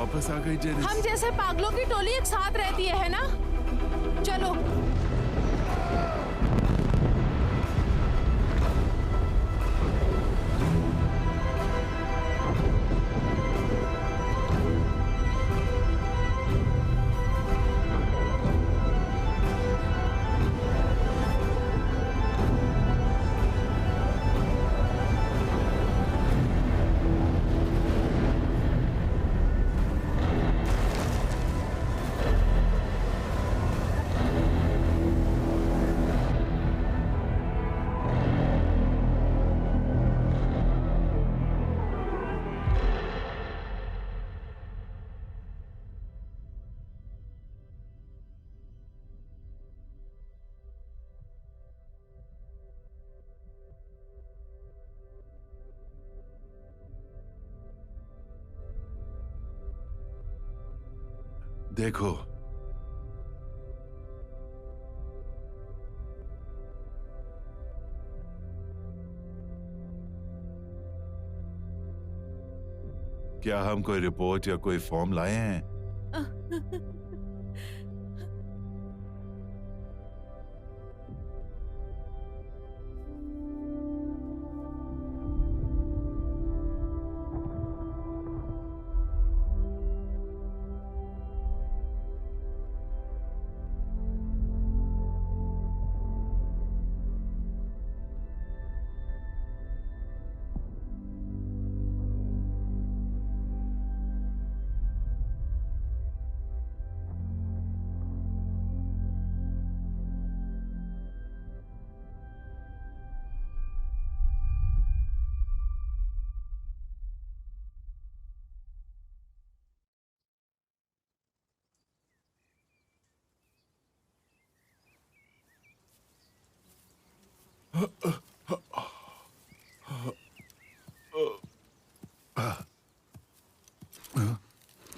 वापस आ गई जेनिस। हम जैसे पागलों की टोली एक साथ रहती है ना? चलो। देखो, क्या हम कोई रिपोर्ट या कोई फॉर्म लाए हैं?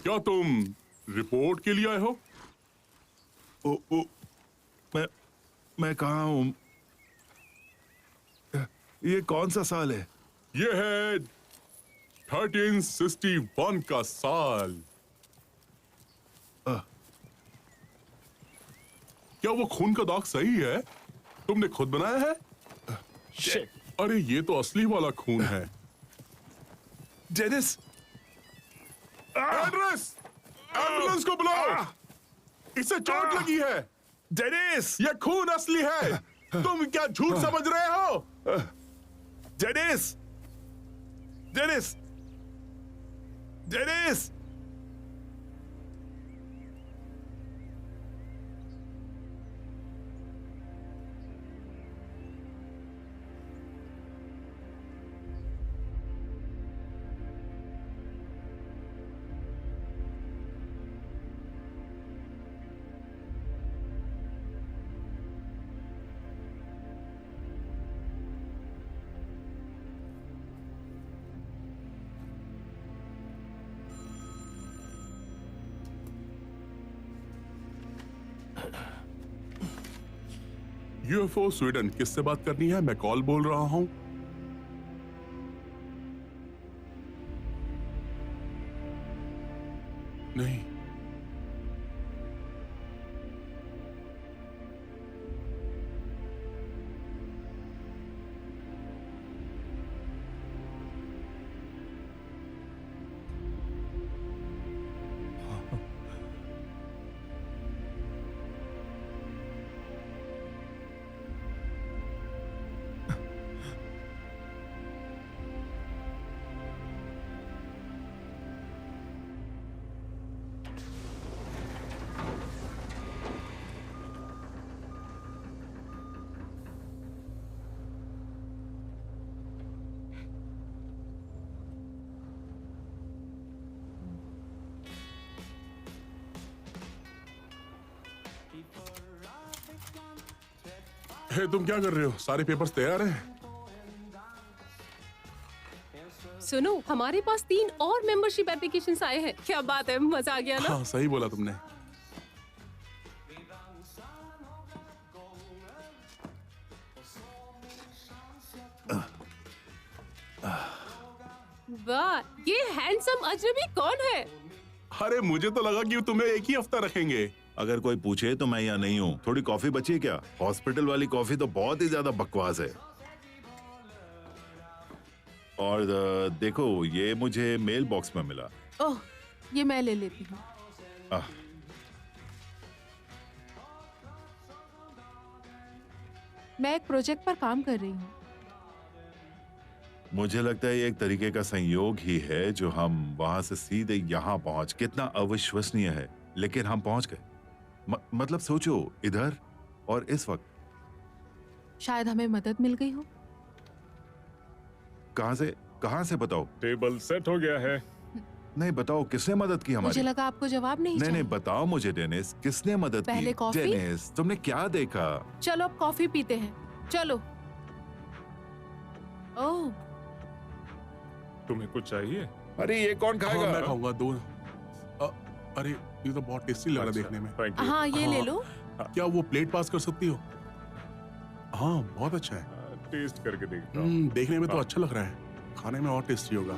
क्या तुम रिपोर्ट के लिए आए हो? मैं कहाँ हूँ? ये कौन सा साल है? ये है 1361 का साल। क्या वो खून का दाग सही है? तुमने खुद बनाया है? अरे ये तो असली वाला खून है। जेनिस! एड्रेस! एम्बुलेंस को बुलाओ! इसे चोट लगी है। जेनिस! ये खून असली है। तुम क्या झूठ समझ रहे हो? Janice! Janice! Janice! UFO Sweden, किससे बात करनी है? मैं कॉल बोल रहा हूं। नहीं, हे, तुम क्या कर रहे हो? सारे पेपर्स तैयार हैं? सुनो, हमारे पास 3 और मेंबरशिप एप्लीकेशंस आए हैं। क्या बात है, मजा आ गया ना? हाँ, सही बोला तुमने। वाह, ये हैंडसम अजनबी कौन है? अरे मुझे तो लगा कि तुम्हें एक ही हफ्ता रखेंगे। अगर कोई पूछे तो मैं यहाँ नहीं हूँ। थोड़ी कॉफी बची है क्या? हॉस्पिटल वाली कॉफी तो बहुत ही ज्यादा बकवास है। और देखो, ये मुझे मेल बॉक्स में मिला। ओह, ये मैं ले लेती हूँ। मैं एक प्रोजेक्ट पर काम कर रही हूँ। मुझे लगता है ये एक तरीके का संयोग ही है जो हम वहां से सीधे यहाँ पहुंच। कितना अविश्वसनीय है, लेकिन हम पहुंच गए। मतलब सोचो, इधर और इस वक्त। शायद हमें मदद मिल गई हो। कहाँ से बताओ? टेबल सेट हो गया है। नहीं, बताओ किसने मदद की हमारी? मुझे लगा आपको जवाब नहीं चाहिए। नहीं, बताओ मुझे डेनिस, किसने मदद की? पहले कॉफी? डेनिस, तुमने क्या देखा? चलो अब कॉफी पीते हैं, चलो। ओह, तुम्हें कुछ चाहिए? अरे ये कौन खाएगा? हाँ, मैं खाऊंगा 2। अरे ये तो बहुत टेस्टी लग रहा है देखने में। Thank you. हाँ, ये ले लो। क्या वो प्लेट पास कर सकती हो? हाँ, बहुत अच्छा है। टेस्ट करके देखता हूँ। देखने में तो अच्छा लग रहा है, खाने में और टेस्टी होगा।